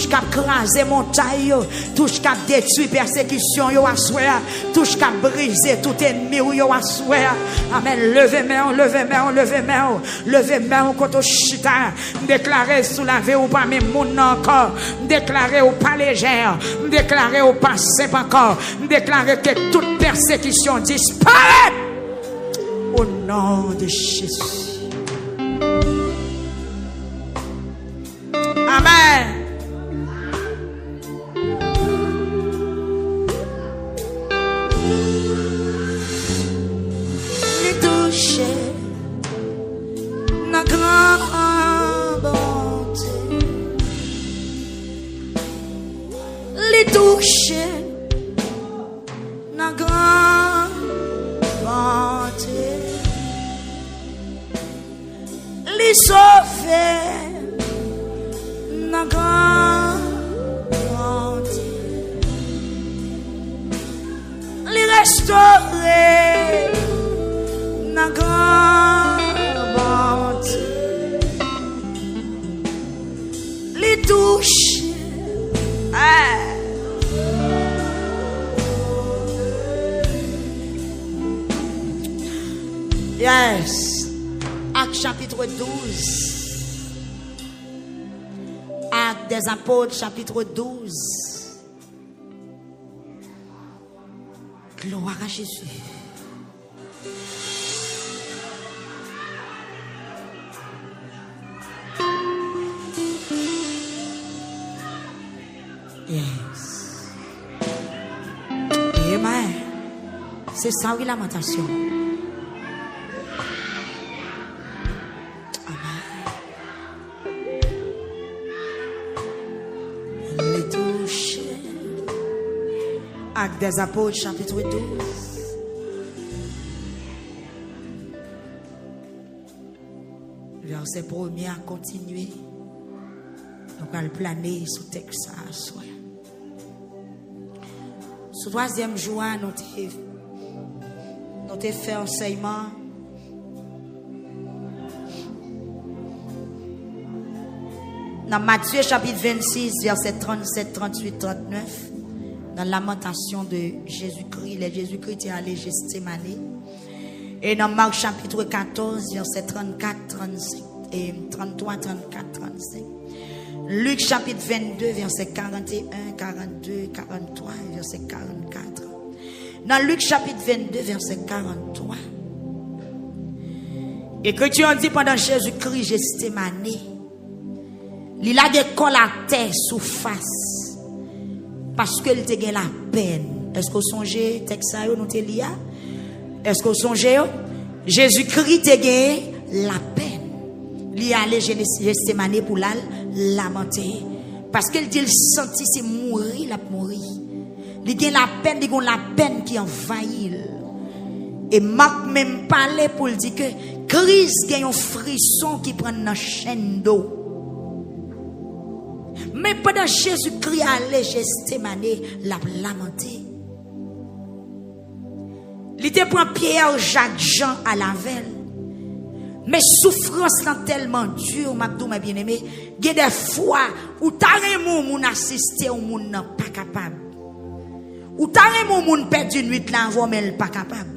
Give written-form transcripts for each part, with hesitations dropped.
touche cap craser montagne, touche cap détruire persécution yo assoya, touche cap briser tout ennemi yo assoya. Amen. Levez main, levez main, levez main, levez main contre chita, déclarer sous la vie ou pas même monde encore, déclarer ou pas légère, déclarer ou pas simple encore, déclarer que toute persécution disparaît au nom de Jésus. Amen. Les toucher la grande bonté, les toucher la grande bonté, les sauver. La grande bonté, les restaurer, la grande bonté, les toucher. Yes. Acte chapitre 12. Actes des apôtres, chapitre 12. Gloire à Jésus. Yes. Amen. C'est ça, oui, lamentation. Actes des apôtres, chapitre 12. Verset 1er à continuer. Donc, à le planer sous texte à soi. Sous 3e jour, nous avons fait enseignement. Dans Matthieu, chapitre 26, verset 37, 38, 39. Dans la lamentation de Jésus-Christ, les Jésus-Christ est allé Gethsémane. Et dans Marc chapitre 14, verset 34, 35 et 33, 34, 35. Luc chapitre 22, verset 41, 42, 43, verset 44. Dans Luc chapitre 22, verset 43. Écriture dit pendant Jésus-Christ Gethsémane, il a des cols à terre sous face. Parce qu'elle te gagne la peine. Est-ce que vous songez texte ça nous te lia? Est-ce que vous songez Jésus-Christ te gagne la peine. Il a allé Gethsémane pour la lamenter parce qu'elle dit il sentit c'est mourir la mourir. Il gagne la peine qui envahit. Et Marc même parlait pour dire que Christ gagne un frisson qui prend dans chaîne d'eau. Mais pendant Jésus-Christ allait Gethsémane, l'a lamenté. Il te prend Pierre, Jacques, Jean à la veille. Mais souffrance là tellement dure, m'abdou ma bien-aimé. Il y a des fois où t'as un moun assister au moun nan pas capable. Ou t'as un moun perdu une nuit là avant mais pas capable.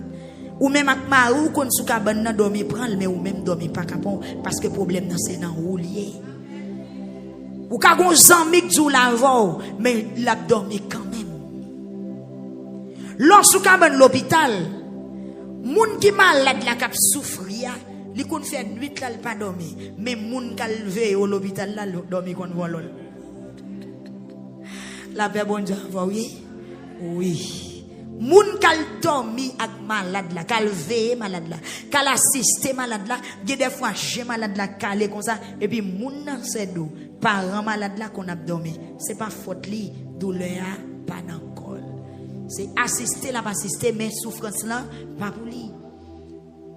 Ou même ak marou kon sou cabane nan dormi prendre mais ou même dormi pas capable parce que problème nan c'est nan roulier. Ou ka gon zanmi ki djou la vò, mais l'a dormi quand même. Lorsqu'ou ka ban l'hôpital, moun ki malade la kap souffrir, li kon fait nuit là pas dormi, mais moun ka levé au l'hôpital là dormi kon volol. La paix bon Dieu, oui. Oui. Moun kal dormi ak malade la, kal veille malade la, kal assiste malade la, ge des fois j'ai malade la calé comme ça et puis moun nan c'est dou, parent malade la qu'on a dormi. C'est pas faute li, douleur pas dans col. C'est assister la pas assister mais souffrance là pas pour lui.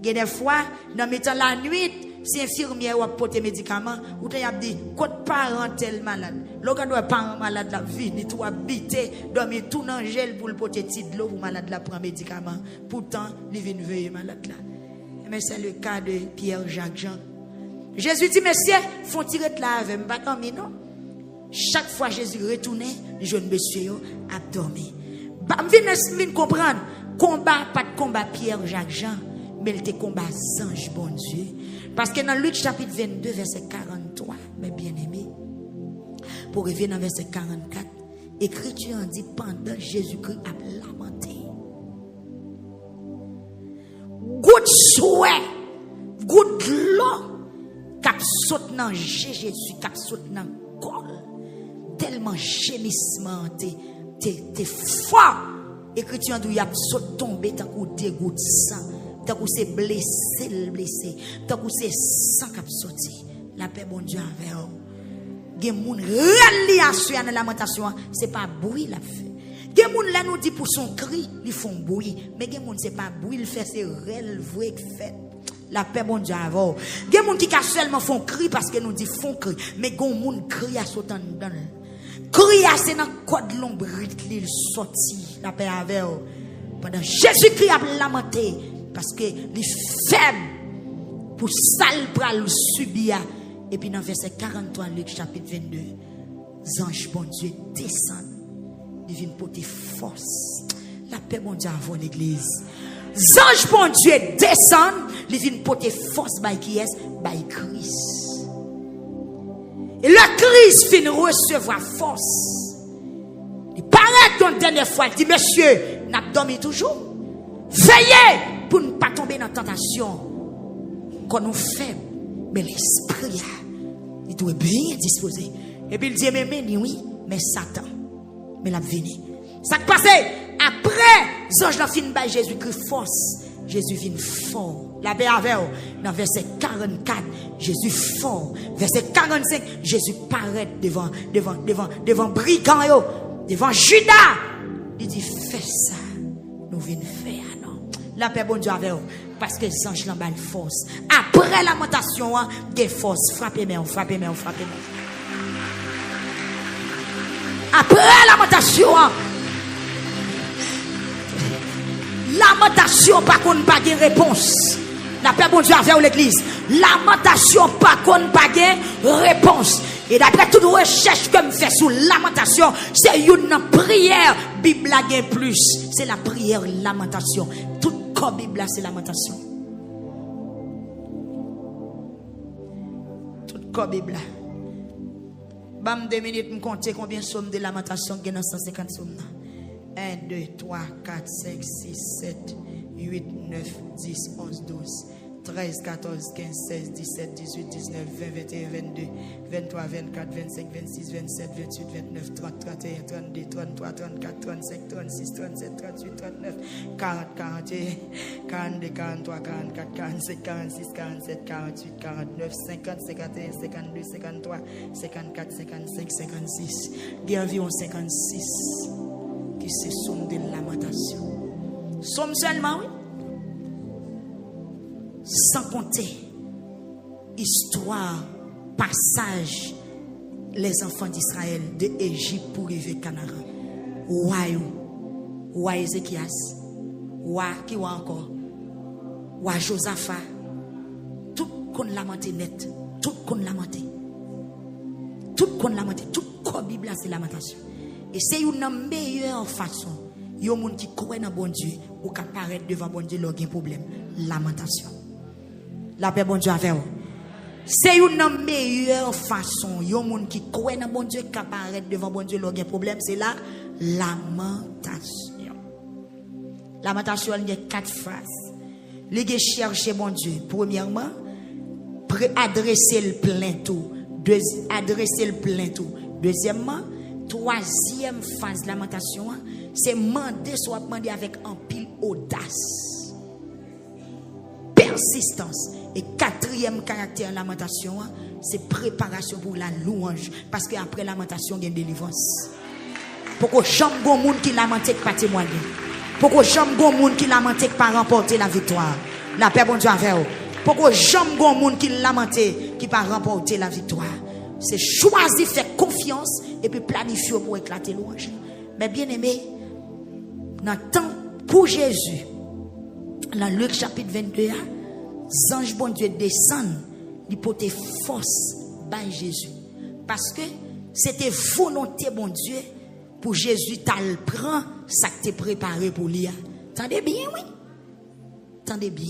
Ge des fois dans mettant la nuit, si infirmière ou porter médicament ou t'y a dit côté parent tel malade. Lorsqu'on doit parent malade la vie ni tout habiter dormir tout dans gel pour le porter petit de l'eau pour malade la prend médicament. Pourtant, il vient veiller malade là. Mais c'est le cas de Pierre, Jacques, Jean. Jésus dit monsieur, font tirer de la avec pas dormir non. Chaque fois Jésus retournait, le jeune monsieur a dormi. Je viens comprendre. Combat, pas de combat Pierre, Jacques, Jean, mais il était combat ange, bon Dieu. Parce que dans Luc chapitre 22, verset 43, mes bien-aimés, pour revenir dans verset 44, Écriture en dit pendant Jésus-Christ a lamenté. Good souhait, good l'eau, cap saute dans Jésus, cap saute dans col. Tellement gémissement, t'es fort. Écriture dit, il a saute tombé, tant qu'on dégoûte sang, tant qu'on s'est blessé, tant qu'on s'est sang cap sorti. La paix, bon Dieu, avec vous. Gen moun rali assurer dans lamentation, c'est pas bruit la fait. Gen moun là nous dit pour son cri, ils font bruit, mais gen moun c'est pas bruit, il fait c'est réel vrai fait. La paix bon Dieu avant. Gen moun qui seulement font cri parce que nous dit font cri, mais gen moun cri à sautant dedans. Cri à c'est dans code l'ombrite il sorti. La paix avec pendant Jésus-Christ a lamenté parce que les faibles pour sale pral subir. Et puis dans verset 43, Luc chapitre 22, ange bon Dieu descend, il vient porter force. La paix bon Dieu avant l'église. Ange bon Dieu descend, il vient porter force by qui est? By Christ. Et le Christ vient recevoir force. Il paraît ton dernière fois, il dit, monsieur, n'a dormi toujours. Veillez pour ne pas tomber dans la tentation qu'on nous fait. Mais l'esprit, il doit bien disposer. Et puis il dit, mais oui, mais Satan, mais la vini. Ça qui passe, après, l'ange n'a fini par Jésus-Christ force. Jésus vient fort. La paix avec vous. Dans verset 44, Jésus fort. Verset 45, Jésus paraît devant brigand, devant Judas. Il dit, fais ça. Nous venons faire, non. La paix, bon Dieu avec vous. Parce que les anges l'ont balle force. Après lamentation, il y a force. Frappez-moi, frappez-moi, frappez-moi. Après lamentation, lamentation, par contre, pas de réponse. La paix, bon Dieu, avec l'église. Lamentation, par contre, pas de réponse. Et d'après toute recherche que je fais sur lamentation, c'est une prière. Bible a gain plus. C'est la prière lamentation. Toute Bible là, c'est lamentation. Toute Bible là. Bam 2 minutes, me compter combien de sommes de lamentation qu'il y a dans 150 sommes. 1, 2, 3, 4, 5, 6, 7, 8, 9, 10, 11, 12. 13, 14, 15, 16, 17, 18, 19, 20, 21, 22, 23, 24, 25, 26, 27, 28, 29, 30, 31, 32, 33, 34, 35, 36, 37, 38, 39, 40, 41, 42, 43, 44, 45, 46, 47, 48, 49, 50, 51, 52, 53, 54, 55, 56. Il y a environ 56 qui se sont de lamentation. Somme seulement, oui. Sans compter histoire, passage les enfants d'Israël de Égypte pour arriver au Canaan. Roi Ézéchias, roi qui va encore, roi Josaphat, tout qu'on lamenté net, tout qu'on lamenté, tout la Bible c'est lamentation. Et c'est une meilleure façon. Il y a des gens qui croient dans bon Dieu ou qui apparaissent devant bon Dieu, leur problème, lamentation. La paix, bon Dieu, avec vous. C'est une meilleure façon. Il y a des gens qui croient dans bon Dieu, qui apparaissent devant bon Dieu, leur problème, c'est la lamentation. Lamentation, il y a 4 phases. Les gens cherchent bon Dieu. Premièrement, adresser le plein tout. Adresser le plein tout. Deuxièmement, troisième phase de lamentation, c'est demander avec un pile audace. Persistance. Et quatrième caractère de lamentation, c'est préparation pour la louange. Parce qu'après lamentation, il y a une délivrance. Pourquoi jamais il y a des gens qui lamentent pas témoigner. Pourquoi jamais il y a des gens qui lamentent pas remporter la victoire. La paix, bon Dieu, avec vous. Pourquoi jamais il y a des gens qui lamentent qui pas remporter la victoire. C'est choisir, faire confiance et puis planifier pour éclater louange. Mais bien aimé, dans le temps pour Jésus, dans Luc chapitre 22, ange bon Dieu descend, il porte force par Jésus. Parce que c'était volonté bon Dieu pour Jésus t'al prend ça que t'es préparé pour lui. Tendez bien, oui. Tendez bien.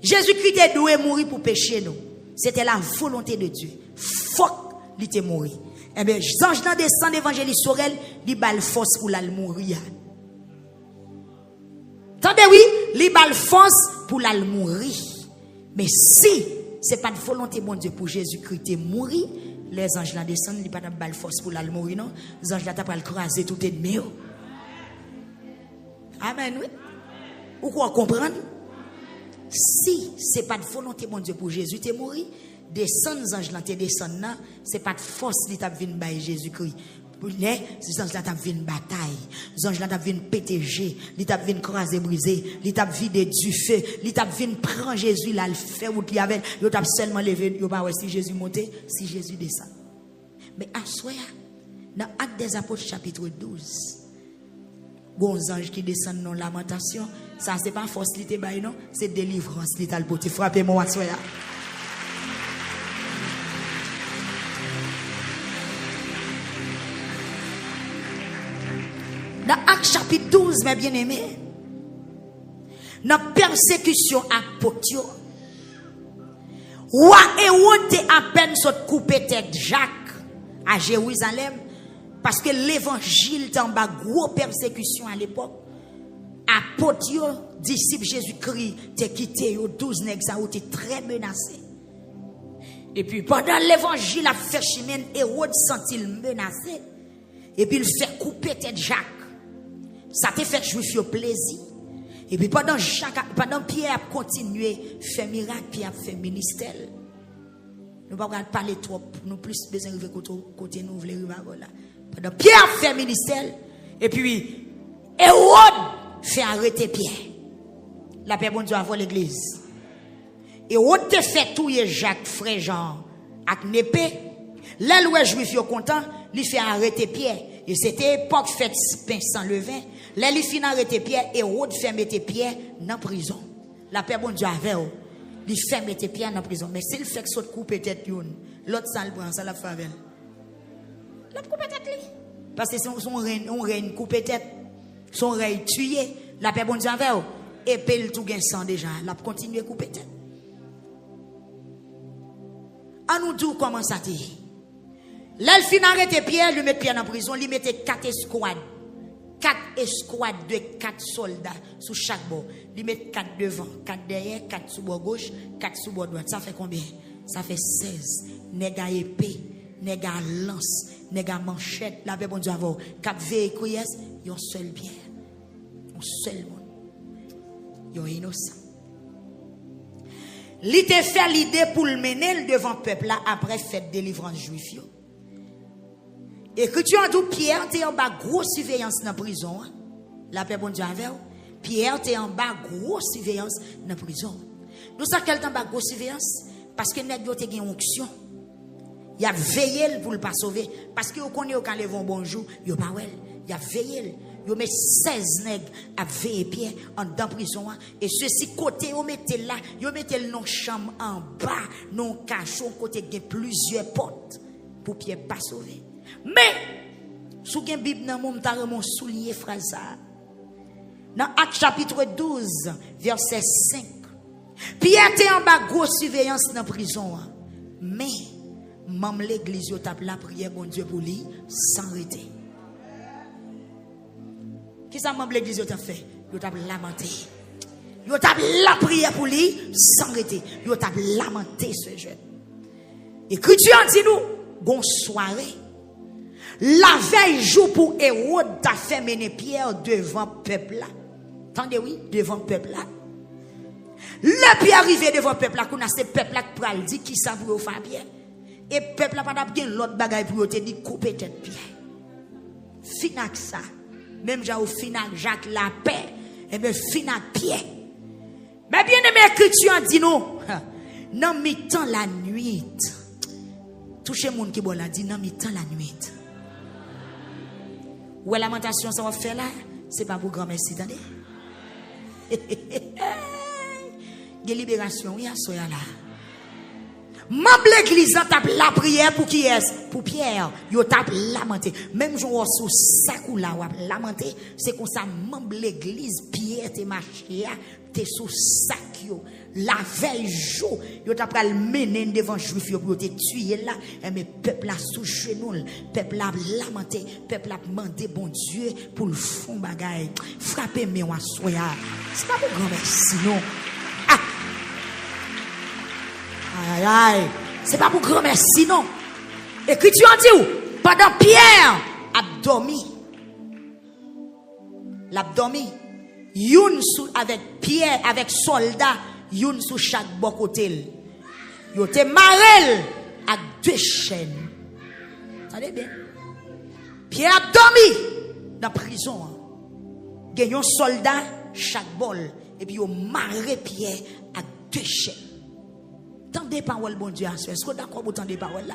Jésus-Christ est doué mourir pour pécher nous. C'était la volonté de Dieu. Faut qu'il était mort. Eh bien, ange dans descend évangéliste sur elle, il bal force pour la mourir. Tendez oui, il bal force pour la mourir. Mais si c'est pas de volonté bon Dieu pour Jésus-Christ mourir, les anges là descendent, il pas de bal force pour la mourir non. Les anges là t'a pas le craser tout ennemi. Amen oui. Ou quoi comprendre? Si c'est pas de volonté mon Dieu pour Jésus t'es mourir, descend ange là t'es descend là, c'est pas de force qui t'a vinn by Jésus-Christ. Les anges là t'a vinn bataille, les anges là t'a vinn pétéger, li t'a vinn craser briser, li t'a vider du feu, li t'a vinn prendre Jésus là le fait ou li avec, yo t'a seulement levé, yo pas ouais si Jésus monter, si Jésus descend. Mais à soir dans Actes des Apôtres chapitre 12 bon ange qui descend dans lamentation, ça c'est pas force li te bay non, c'est délivrance li t'a le porter. Frappez-moi à soir. Dans Actes chapitre 12, mes bien-aimés, dans persécution à Potio, roi Hérode à peine soit coupé tête Jacques à Jérusalem, parce que l'évangile était en bas gros persécution à l'époque. À Potio, disciple Jésus-Christ, t'es quitté, 12 nègres, ça été très menacé. Et puis pendant l'évangile a fait chemin, Hérode sentit menacé. Et puis il fait couper tête Jacques. Ça te fait juif au plaisir. Et puis pendant Pierre a continué faire miracle, Pierre a fait ministère. Nous ne pouvons pas parler trop, nous plus besoin de côté nous voulons là. Pendant Pierre a fait ministère, et puis Hérode fait arrêter Pierre. La paix bon Dieu avant l'église. Hérode te fait touiller Jacques frère Jean avec une épée. Là où les juifs sont contents, il fait arrêter Pierre. Et c'était époque fête pain sans levain. Là il fin arrêter Pierre, Hérode fait mettre Pierre dans prison. La paix bon Dieu avait il fait mettre Pierre dans prison. Mais s'il fait que saute couper tête une, l'autre ça le prend, ça la favelle. L'autre couper tête lui. Parce que son reine couper tête, son reine tué, la paix bon Dieu avait et puis il tout gain sang déjà, la continuer couper tête. En nous dit comment ça t'est. Là, il fin arrêter Pierre, lui mettre Pierre dans prison, lui mettait 4 escouades. 4 escouades de 4 soldats sous chaque bord. Lui mettait 4 devant, 4 derrière, 4 sous bord gauche, 4 sous bord droite. Ça fait combien? Ça fait 16. Nègre épée, nègre lance, nègre manchette. La paix bon Dieu avant. Cap véhicule, yon seul Pierre. Un seul monde. Yon innocent. Li te fait l'idée pour le mener devant le peuple là après fête délivrance juif. Écriture en tout, Pierre t'es en bas grosse surveillance dans la prison. La paix bon Dieu avec. Pierre t'es en bas grosse surveillance dans la prison. Nous savons qu'elle est en bas grosse surveillance parce que nèg yo te gen onction. Il a veillé pour le pas sauver parce que vous connaissez quand les vont bonjour, yo pas wel. Il a veillé. Yo met 16 nègres à veiller Pierre en dans prison et ceci côté yo mettez là, yo mettez non chambre en bas, non cachot côté gen plusieurs portes pour Pierre pas sauver. Mais sous gen Bible nan mon ta remon souligner phrase ça. Dans Actes chapitre 12 verset 5. Pierre était en bas grosse surveillance dans prison mais même l'église yo tape la prière bon Dieu pour lui sans arrêter. Qui ça membre l'église yo t'a fait? Yo t'a lamenté. Yo t'a la prière pour lui sans arrêter. Yo t'a lamenté ce jeune. Écriture dit nous, bon soirée. La veille jour pour Hérode t'a fait mener Pierre devant peuple là. Attendez oui, devant peuple là. Le Pierre arrivé devant peuple là, qu'on a ce peuple là qui pral dit qui ça pour faire Pierre. Et peuple là pas bien l'autre bagaille pour te dire couper tête Pierre. Finac ça. Même j'ai au final Jacques la paix et bien finac Pierre. Mais bien aimé écriture dit nous dans mi-temps la nuit. Touchez monde qui bon la dit dans mi-temps la nuit. Ou la lamentation ça va faire là, c'est pas pour grand merci attendez. Libération oui à soya là. Membre l'église tape la prière pour qui est? Pour Pierre. Yo tape lamenté. Même jour sous sac ou là ou lamenté, c'est comme ça membre l'église Pierre te marché te sous sac yo. La veille jour, yo tape le mener devant juif yo pour te tuer là, mais peuple a sous genou, peuple a lamenté, peuple a demandé bon Dieu pour le fond bagaille. Frapper mais on soya. C'est pas pour grand merci non. Aïe, aïe. C'est pas pour grand merci, non. Écriture dit où? Pendant Pierre a dormi. L'a dormi. Youn sous avec Pierre, avec soldat, youn sous chaque bon côté. Yo te marel à 2 chaînes. Attendez bien. Pierre a dormi dans la prison. Il y a un soldat chaque bol. Et puis yo maré Pierre à 2 chaînes. Tendez parole, bon Dieu, est-ce que d'accord pour tendre parole là?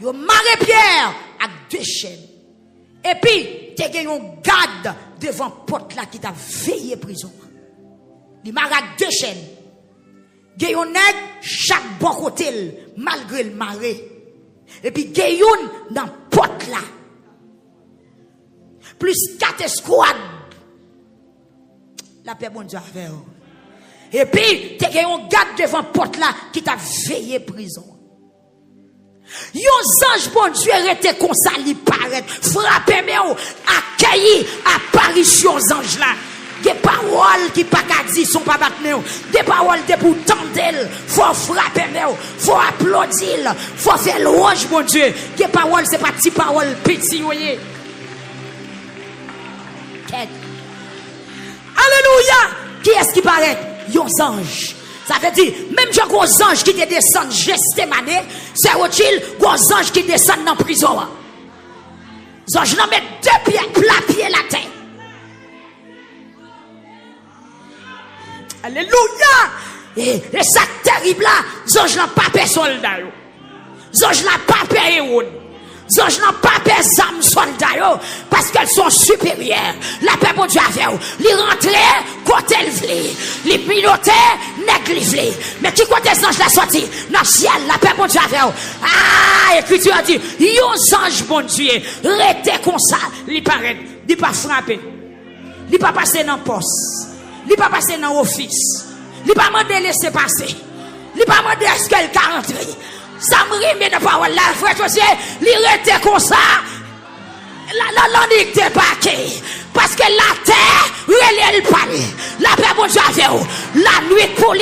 Yo maré Pierre avec 2 chaînes. Et puis, tu as un garde devant porte là qui t'a veillé prison. Il maré avec 2 chaînes. Il y a un nègre chaque bon côté, malgré le maré. Et puis, il y a un dans porte là. Plus 4 escouades. La paix, bon Dieu, avec vous. Et puis, tu as un garde devant porte là qui t'a veillé prison. Yon ange bon Dieu était comme ça, li paraît, frappé, mais accueilli apparition ange là. Des paroles qui pas qu'à dire sont pas battre, des paroles de pour tendre, faut frapper, faut applaudir, faut faire louange bon Dieu. Des paroles c'est pas petite parole petit voyez. Alléluia. Qui est-ce qui paraît? Yon ange. Ça veut dire, même j'ai gros ange qui te descend gestémané, c'est utile, gros ange qui descend dans la prison. Ange n'en met 2 pieds, plat pied la terre. Alléluia. Et ça terrible là, ange n'a pas peur soldat. Ange n'a pas peur héros. Ange n'a pas peur âmes soldats parce qu'elles sont supérieures. La paix bon Dieu avec vous. Les rentrer côté le vle, les piloter négligé. Mais qui côté ange la sorti dans le ciel, la paix bon Dieu avec vous. Ah, écriture a dit, yon ange bon Dieu, rete comme ça, li paraît, li pas frapper. Li pas passer dans poste. Li pas passer dans office. Li pas demander laisser passer. Li pas demander est-ce qu'elle ka rentrer. Ça me rime de parole là, frère José, li rete comme ça. La ligue débarquée. Parce que la terre, elle parle. La paix bon Dieu avec vous. La nuit pour lui,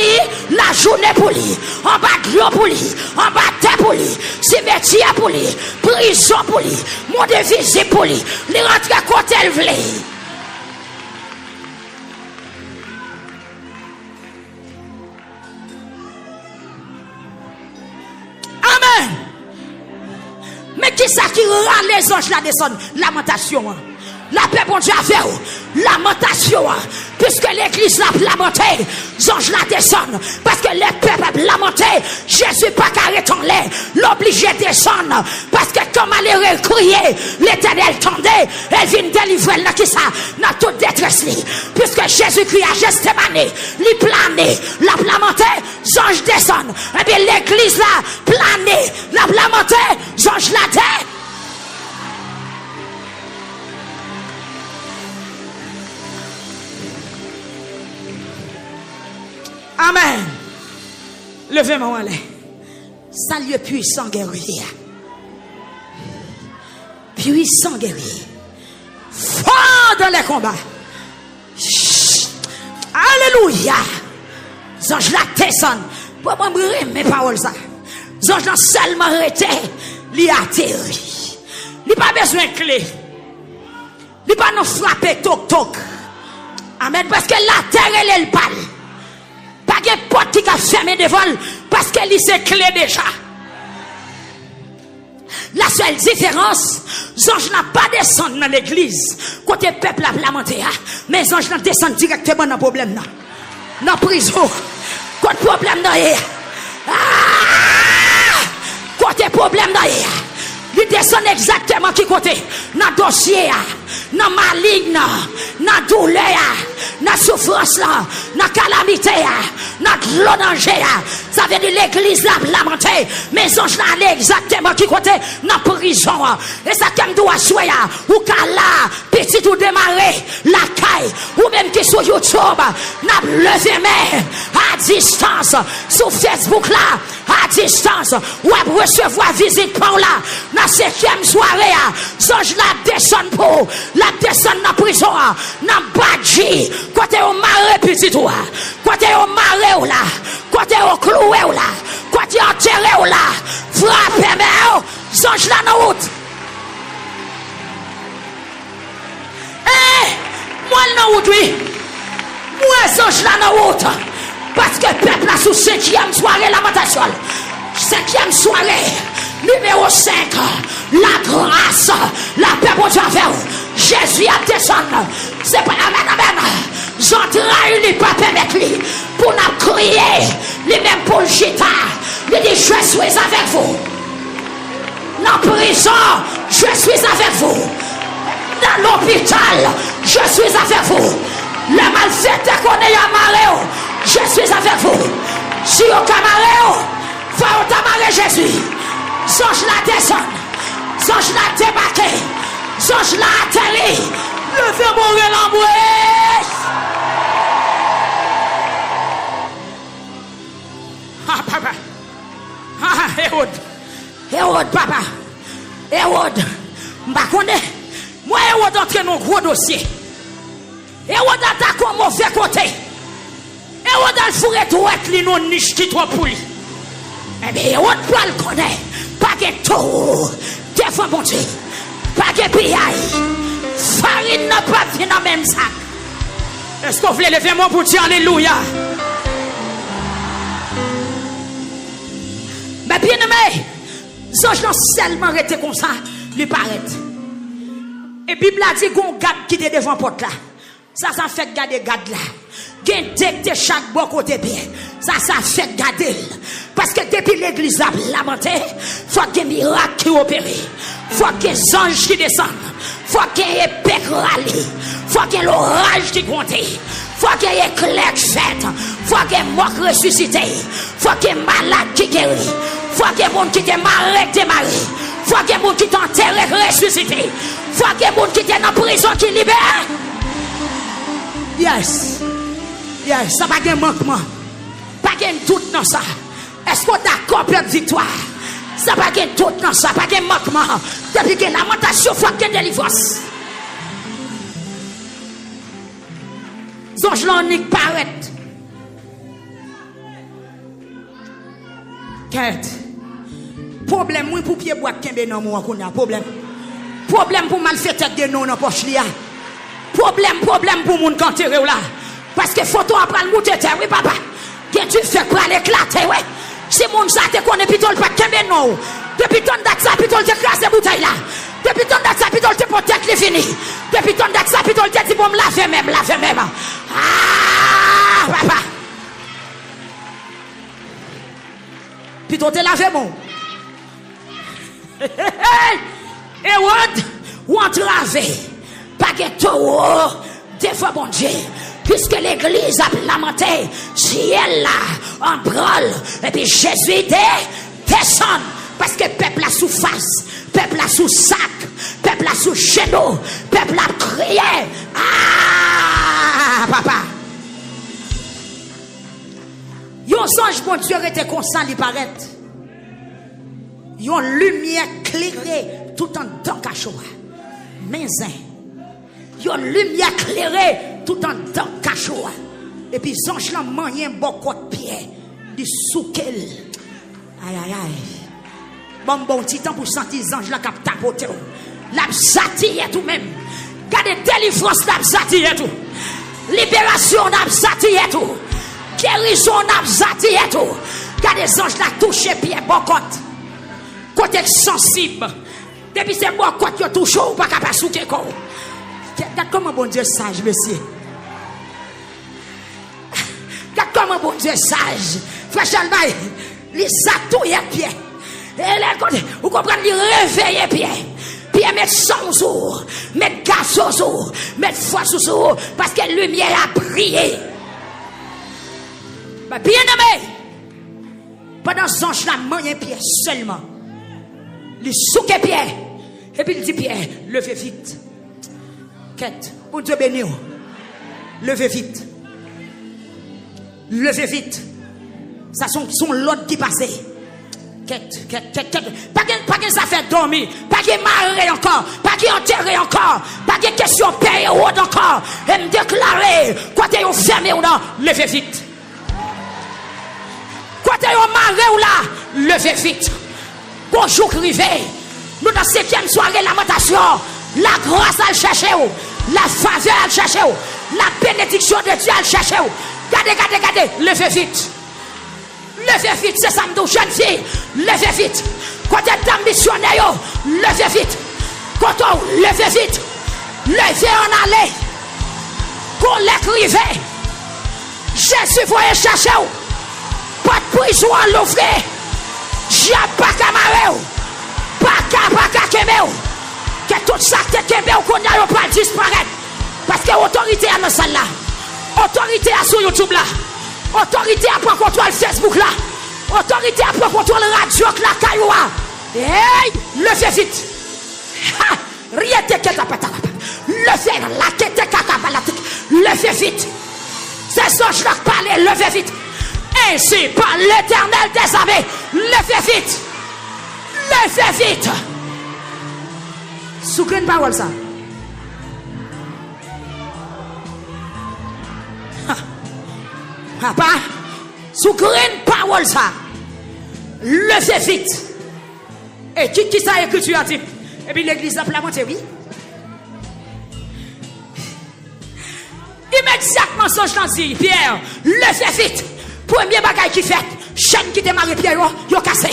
la journée pour lui. En bas de l'eau pour lui. En bas de terre pour lui. Cimetière pour lui. Prison pour lui. Monde visible pour lui. Les rentrées côté elle voulait. Amen. Mais qui ça qui rend les anges là descendent? Lamentation. La paix bon Dieu a fait lamentation. Puisque l'église l'a lamenté, les anges la descendent. Parce que les peuples lamenté, Jésus pas carré en l'air, l'obligé de descendre. Parce que comme elle crier, l'éternel tendait, elle vient délivrer là qui ça, dans toute détresse. Puisque Jésus crie à Gethsémani, li plané, la lamenté, les anges descendent. Et bien l'église là, plané, la lamenté, les anges la terre. Amen. Levez-moi là. Salut puissant guerrier. Puissant guerrier. Fort dans les combats. Alléluia. Zange la descend. Pour moi mes paroles ça. Zange la seulement arrêté. Li atterri. Li pas besoin de clé. Li pas nous frapper toc toc. Amen. Parce que la terre elle parle. Pas de porte qui a fermé devant parce qu'elle y s'est clé déjà. La seule différence, les anges n'ont pas descendu dans l'église. Côté peuple a lamenté, mais les anges descendent directement dans le problème. Dans la prison. Côté problème dans côté problème dans ils descendent exactement qui côté? Dans le dossier, dans le maligne, dans la douleur, dans la souffrance, dans la calamité. Notre l'eau danger. Ça veut dire l'église là lamenté. Mes anges là allez exactement qui côté dans prison. Et ça comme doit souhaiter ou là petit ou démarrer la caille ou même qui sur YouTube n'a levé main à distance sur Facebook là à distance ou à recevoir visite par là dans 7e soirée ange la descend pour la descend dans prison dans badji côté au maré petit toi côté au maré là côté au cloué là côté enterré là frappez mais ange là dans route. Moi dans route oui. Moi ange là dans route. Parce que le peuple a sous 5e soirée lamentation. 5e soirée. Numéro 5. La grâce. La paix pour Dieu avec vous. Jésus a descendu. C'est pas amen. J'entraille lui pas permettre lui. Pour nous crier. Les mêmes pour le gita. Il dit je suis avec vous. Dans la prison. Je suis avec vous. Dans l'hôpital. Je suis avec vous. Le malfaiteur qu'on est amarré. Je suis avec vous. Si au camarade, va au tamaré Jésus. Songe la descend. Songe la débarqué. Songe la atterri. Levez mourir l'embouche. Ah, papa. Ah, Hérode, papa. Hérode. Moi, Hérode entre dans un gros dossier. Hérode attaque au mauvais côté. Et on a le fourré tout être li non niche qui toi pour lui. Eh bien, on doit le connaître. Pas de tout. Des fois, mon Dieu. Pas de pillaille. Farine n'a pas fait dans le même sac. Est-ce qu'on voulait lever mon pour dire alléluia? Mais bien aimé, les anges n'ont seulement arrêté comme ça, lui paraît. Et Bible a dit qu'on garde qui est devant la porte là. Ça fait garder garde là. Gen de chaque bon côté bien. Ça fait garder. Parce que depuis l'église a lamenté, faut qu'il y ait un miracle qui opère. Faut qu'il y ait des anges qui descendent. Faut qu'il y ait des épées qui rallient. Faut qu'il y ait l'orage qui compte. Faut qu'il y ait éclair qui fait. Faut qu'il y ait mort ressuscité. Faut qu'il y ait malade qui guérit. Faut qu'il y ait monde qui est marré démarré. Faut qu'il y ait monde qui est enterré ressuscité. Faut qu'il y ait monde qui est dans la prison qui libère. Yes. Yes, ça va pas de manquement. Pas de doute dans ça. Est-ce qu'on est d'accord pour la victoire? Ça va pas de doute dans ça. Pas de manquement. Depuis que lamentation, il faut qu'il y ait délivrance. Zonge l'onique paraît. Quête. Problème, oui, pour pied boîte qui est dans mon problème. Problème pour mal fait tête de non dans poche liya. Problème pour moun canter là. Parce que photo après le monter terre, oui papa. Que tu fais pour l'éclater, ouais. Si moun ça te connaît pitol pas kembe non. Depuis ton date ça pitol te craser bouteille là. Depuis ton date ça pitol te protège les fini. Depuis ton date ça pitol te dit bon laver même. Ah papa. Pitol te laver bon. Hérode ou entravé. Pas que tout des fois bon Dieu. Puisque l'église a lamenté, ciel là, en brûle, et puis Jésus descend, parce que peuple a sous face, peuple a sous sac, peuple a sous genou, peuple a crié, ah, papa. Yon songe bon Dieu était constant, il paraît. Yon lumière clairée tout en temps cachot. Maison. Yon lumière clairée tout en temps cachot. Et puis zange la manien beaucoup de pied. Du soukel. Aïe. Bon petit temps pour sentir zange la cap tapoter. La satire tout même. Gardez délivrance la satire tout. Libération la satire tout. Guérison la satire tout. Gardez zange la toucher pied beaucoup. Côté sensible. Depuis c'est moi quoi tu touche ou pas capable souker quoi. Regarde comment bon Dieu sage monsieur. Regarde comment bon Dieu sage. Frère Chalbay, les satouille pied. Et là vous comprenez, il réveille pied. Pied mettre son jour, mettre gaz au jour, mettre foi au jour parce que la lumière a brillé. Bien aimé. Pendant ce ange là, magne Pierre seulement. Il souque Pierre. Et puis il dit Pierre, levez vite. Quête, pour Dieu bénir. Levez vite. Levez vite. Ça sont l'autre qui passait. Quête. Pas que ça fait dormir. Pas que marrer encore. Pas que enterrer encore. Pas que question payer ou encore. Et me déclarer. Quoi t'es fermé ou non? Levez vite. Quoi t'es marrer ou là? Levez vite. Bonjour rivé. Nous dans 7e soirée lamentation. La grâce à le chercher. La faveur à le chercher. La bénédiction de Dieu à le chercher. Regardez. Levez vite. Levez vite, c'est ça me dit, jeune fille. Levez vite. Quand tu es missionnaire, levez vite. Quand on levez vite. Levez en aller. Qu'on l'écrivait. Jésus voyait chercher. Pas de prison à l'ouvrir. J'ai pas camarade. Pas qu'à que tout ça que tu qu'on n'a pas disparaître. Parce que l'autorité est dans celle là. Autorité est sur YouTube là. Autorité à prendre contrôle Facebook là. Autorité à prendre contrôle radio la cailloua. Hey, levez vite. Rien de ketapata. Levez la ketekakabalatik. Levez vite. C'est ça je leur parle. Levez vite. Ainsi par l'Éternel des armées. Levez vite. Levez vite. Sous quelle parole ça? Papa, sous grande parole ça, levez vite. Et qui ça écrit tu as dit? Et puis l'église a planté, oui. Immédiatement, son je dit, Pierre, levez vite. Premier bagage qui fait, chaîne qui démarre Pierre, yo cassé.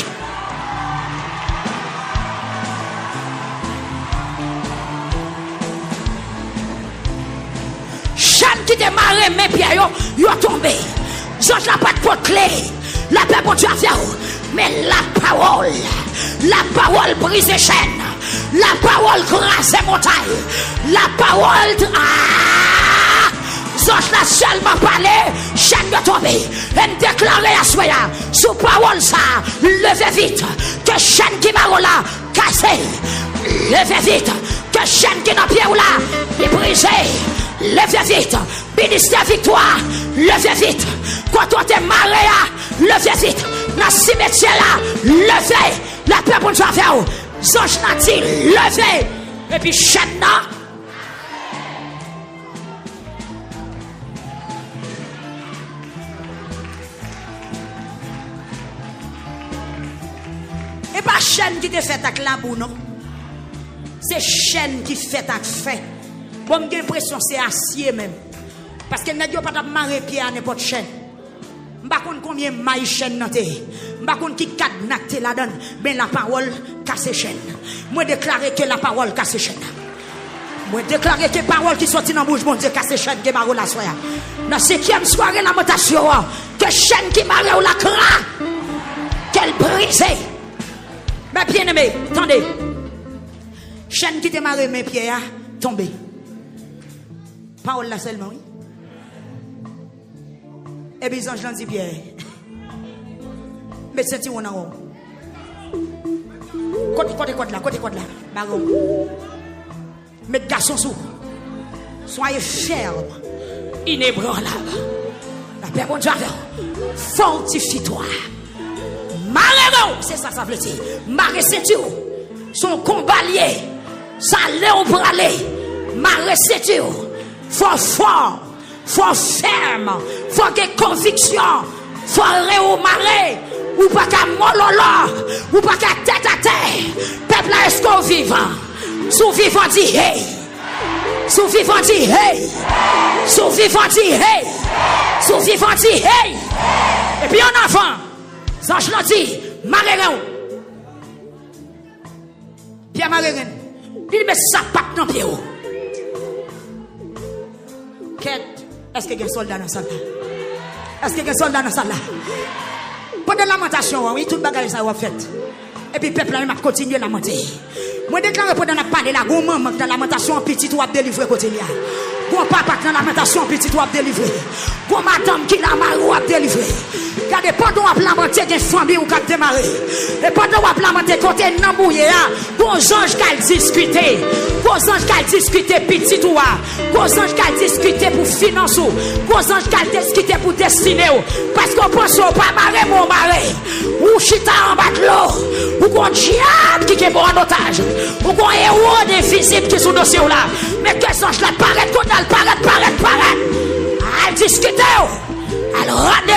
Chaîne qui démarre mes Pierre, yo tombé. Georges n'a pas de porte clé. La paix pour Dieu à faire. Mais la parole brise les chaînes. La parole grâce les montagnes. La parole. Georges n'a seulement parlé. Chaîne de tomber. Et déclarer à soi. Sous parole ça. Levez vite. Que chaîne qui m'a là. Cassé. Levez vite. Que chaîne qui n'a pied ou là. est brisé. Levez vite. Ministère victoire. Levez vite. Quand on est maré, levez vite. Dans le cimetière là, levez. La paix pour nous faire. Zonge n'a dit, levez. Et puis chaîne là. Et pas chaîne qui te fait avec la boue, non? C'est chaîne qui fait avec fait. Bon, j'ai l'impression que c'est acier même. Parce qu'elle n'a pas de marrer pied à n'importe chaîne. Je ne sais pas combien de mailles chaîne n'a été. Je ne sais pas qui cadenaté là-dedans. Mais la parole casse chaîne. Moi déclarer que la parole casse chaîne. Moi déclarer que la parole qui sortit dans la bouche, mon Dieu, casse chaîne qui marre la soirée. Dans la 7e soirée, la montation, que chaîne qui marre la cra, qu'elle brise. Mais bien aimé, attendez. Chaîne qui te marre mes pieds, tombé. Parole là seulement, oui. Et puis, je l'ai dit, Pierre. Mais c'est où on a haut. Côté là. Baron. Mettez garçon sous. Soyez ferme. Inébranlable. La paix bon Dieu. Fortifie-toi. Marre, c'est ça, ça veut dire. Marre, c'est tout. Son combat lié. Ça l'est pour aller. Marre, c'est tout. Fort. Faut ferme, faut que conviction, faut réomarer, ou pas qu'à mololo, ou pas qu'à tête à tête. Peuple est-ce qu'on vivant? Sous vivant dit hey, sous vivant dit hey, sous vivant dit hey, sous vivant dit hey. Et puis en avant, ça je l'ai dit, Maréren. Pierre Maréren, il met sa patte dans le pied. Est-ce qu'il y a un soldat dans la salle là? Est-ce qu'il y a un soldat dans la salle là? Pendant la lamentation, oui, tout le bagage ça va fait. Et puis le peuple a continué à lamenter. Moi, déclaré pendant la parole, la gourmand, dans la lamentation, petit, ou à délivrer côté là. Bon papa dans lamentation, petit ou a délivré. Bon madame qui la marre ou a délivré. Car pendant à lamenté des familles ou qu'a démarré. Et pendant à lamenté côté nambouye, bon ange qui a discuté. Bon ange qui a discuté petit ou bon ange qui a discuté pour finance ou. Bon ange qui a discuté pour destiner ou. Parce qu'on pense au pas marrer mon marrer. Ou chita en bas de l'eau. Ou qu'on diable qui est bon en otage. Ou qu'on héros des visibles qui sont dossiers là. Mais que ange là paraît, qu'on a paraît. Elle discute. Elle rade.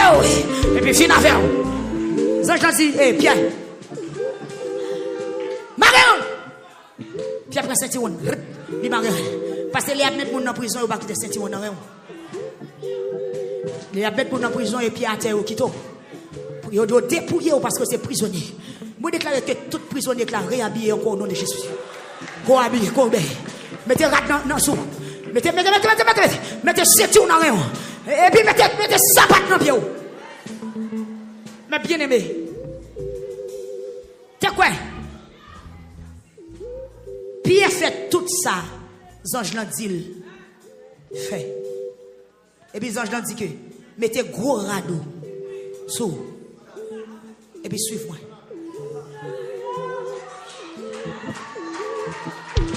Et puis fin avec vous. Zange dit, Pierre. Marion. Pierre prend Saint-Tiron. Il Marion. Parce que les mettre moun en prison, il va quitter Saint-Tiron dans rien. Les mettre moun en prison et Pierre à terre au quito. Il doit dépouiller parce que c'est prisonnier. Moi déclare que tout prisonnier là réhabillé encore au nom de Jésus. Qu'on habille, qu'on obéit. Mettez rat dans sous. Mettez Saint-Tiron dans rien. Et puis mettez sapat dans pied. Mais bien aimé, t'es quoi? Pierre fait tout ça, Zange l'en dit, fait. Et puis Zange l'en dit que, mettez gros radeau sous, et puis suivez-moi.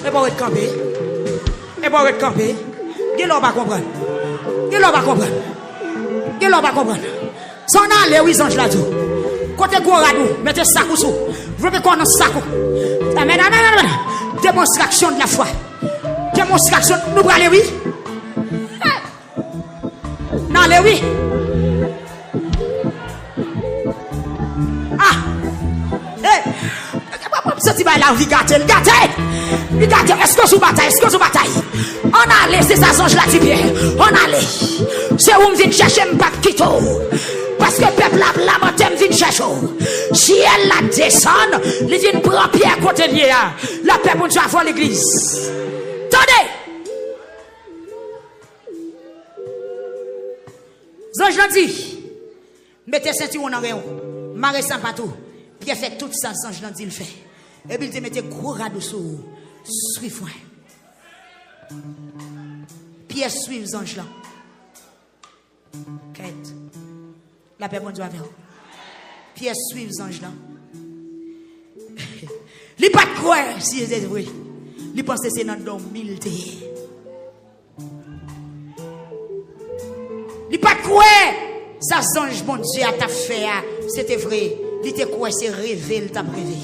Et bon, camper. Et bon, camper. Quel on va comprendre? Quel on va comprendre? Quel on va comprendre? Son allé, oui, Zange l'a dit. Côté gros radou, mettez sac ou sous. Vous voulez qu'on en sac ou? Amen. Démonstration de la foi. Démonstration. Nous allons aller, oui? Non, allez, oui? Ce qui va la vie gâtée. Est-ce que sous bataille? On allait, c'est ça, Zange l'a dit bien. On allait. C'est où me vient chercher, m'pas quitter. Parce que le peuple a lamenté, me vient chercher. Si elle la descend, il vient prendre Pierre côté lié. La paix pour Dieu avant l'église. Attendez. Zange l'a dit. Mettez Saint-Tiron en rayon. Maré sans patou. Pierre fait tout ça, Zange l'a dit, il fait. Et puis il te mettait gros radeau sur suivez-moi. Pierre suive Zange là. Quête. La paix mon Dieu avec vous. Pierre suive Zange là. Il pas de croire si c'est vrai. Il pense que c'est dans l'humilité. Il pas de croire ça Zange mon Dieu à ta fait. C'était vrai. Il te croire c'est rêvé, il t'a rêvé.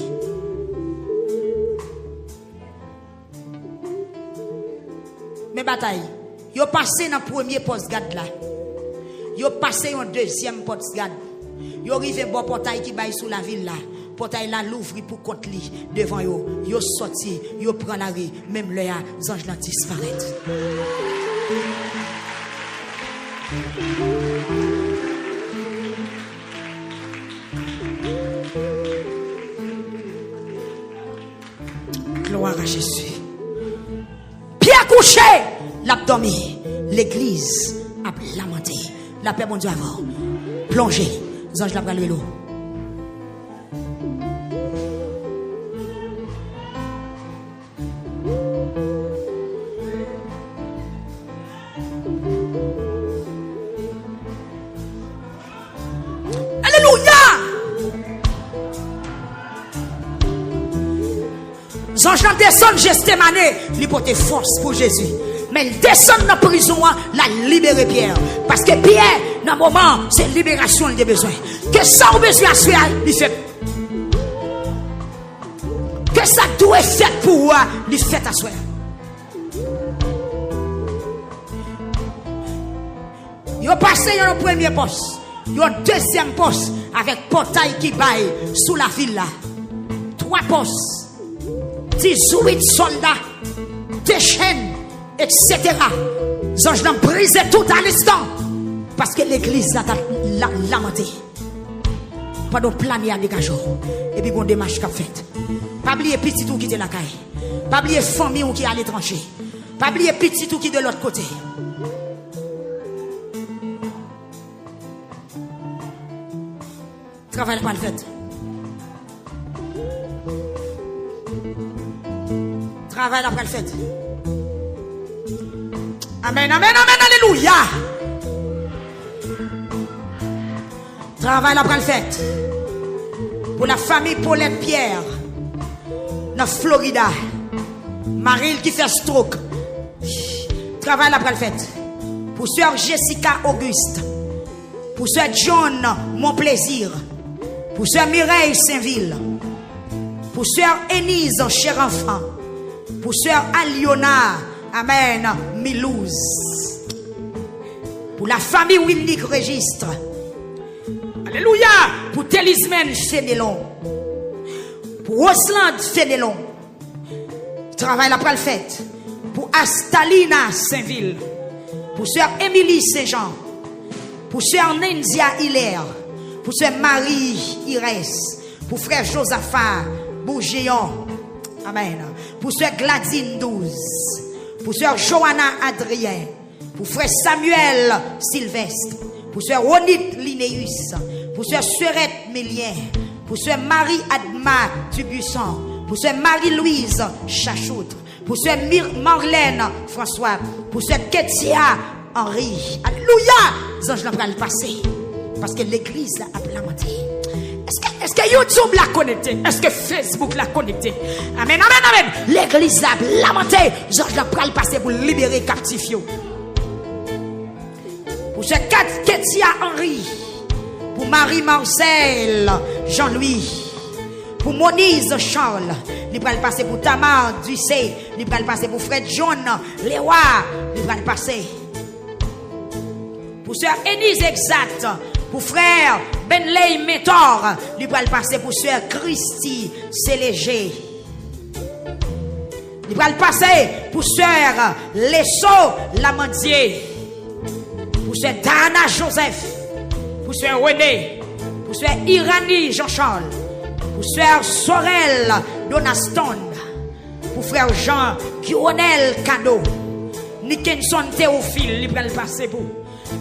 Mais bataille, yo passé dans le premier post-garde là. Yo passé dans le deuxième post-garde. Yo arrivé bon portail qui baille sous la ville là. Portail là l'ouvri pour contre lui devant yo. Yo sorti, yo prend la rue, même le Zange là disparaît. Gloire à Jésus. Pierre couché, l'abdomen, l'église a lamenté. La paix, mon Dieu, avant. Plongé, Zange la pral l'eau. Alléluia. Zange la descend Gethsémané, il porte force pour Jésus. Mais il descend dans la prison, la libérer Pierre. Parce que Pierre, dans le moment, c'est libération qu'il a besoin. Que ça a besoin de faire, il fait. Que ça doit être fait pour vous, il fait à soi. Il a passé dans le premier poste. Il y a un deuxième poste avec portail qui baille sous la ville là. 3 postes. 18 soldats. 2 chaînes. Etc. Zange l'ont brisé tout à l'instant. Parce que l'église l'a lamenté. Pendant plein de dégager. Et puis, bon démarche qu'a fait. Pas oublier petit tout qui est la caille. Pas oublier famille qui est à l'étranger. Pas oublier petit tout qui est de l'autre côté. Travail pas le fait. Travail pas le fait. Amen, amen, amen, alléluia. Travail après le fait. Pour la famille Paulette Pierre, dans Florida. Marie qui fait stroke. Travail après le fait. Pour soeur Jessica Auguste. Pour soeur John Mon Plaisir. Pour soeur Mireille Saint-Ville. Pour soeur Enise Cher Enfant. Pour soeur Aliona, amen, Milouz. Pour la famille Winnick Registre. Alléluia. Pour Télismen Fénélon. Pour Rosland Fénélon. Travail après le fait. Pour Astalina Saint-Ville. Pour soeur Émilie Saint-Jean. Pour soeur Nenzia Hilaire. Pour soeur Marie Irès. Pour frère Josaphat Bourgéon. Amen. Pour soeur Gladine 12. Pour soeur Johanna Adrien. Pour frère Samuel Sylvestre. Pour soeur Ronit Linéus. Pour soeur Surette Mélien. Pour soeur Marie Adma Tubusson. Pour soeur Marie-Louise Chachoutre. Pour soeur Marlène François. Pour soeur Ketia Henri. Alléluia. Les anges n'ont pas le passé. Parce que l'église a lamenté. Est-ce que YouTube l'a connecté? Est-ce que Facebook l'a connecté? Amen, amen, amen. L'église a lamenté. Les anges n'ont pas le passé pour libérer captifs. Pour ce Ketia Henri. Pour Marie-Marcel Jean-Louis. Pour Monize Charles. Il va le passer pour Tamar Ducé. Il va le passer pour Fred John Lewa. Il va le passer. Pour soeur Enise Exact. Pour frère Benley Métor. Il va le passer pour soeur Christy Célégé. Il va le passer pour soeur Lesso Lamandier. Pour soeur Dana Joseph. Pour soeur René. Pour soeur Irani Jean-Charles. Pour soeur Sorel Donaston. Pour frère Jean Guionel Cado. Nickenson Théophile, il va le passer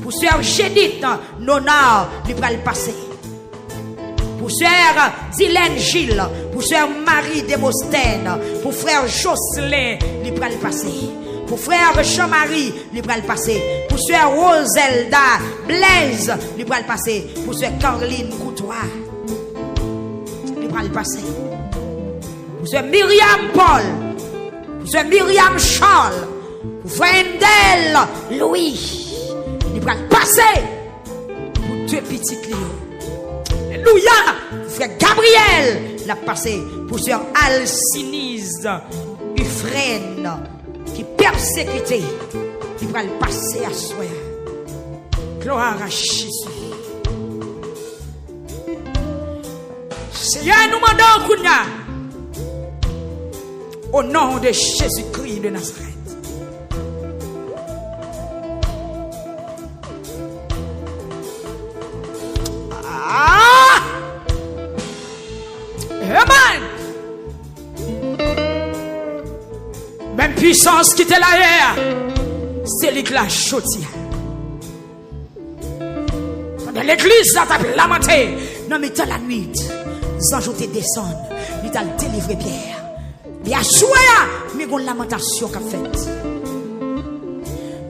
pour soeur Gédith Nonard, il va le passer. Pour soeur Dylan Gilles. Pour soeur Marie Demostène. Pour frère Jocelyn, il va le passer. Pour frère Jean-Marie, il va le passer. Pour soeur Roselda Blaise, il va le passer. Pour soeur Caroline Coutois. Le passer. Pour soeur Myriam Paul. Pour soeur Myriam Charles. Pour Vendel Louis. Il va le passer. Pour deux petits lions. Alléluia. Frère Gabriel l'a passé. Pour soeur Alcinise Ufrène qui persécutait. Il va le passer à soi. Gloire à Jésus. Seigneur, nous demandons Kounia, au nom de Jésus-Christ de Nazareth. Amen. Même puissance qui était là hier, c'est l'éclat chaudière. Dans l'église, ça t'a lamenté. Non, mais dans la nuit. Les anges te descendent, ils t'ont délivré Pierre. Bien sûr, mais il y a une lamentation qu'a faite.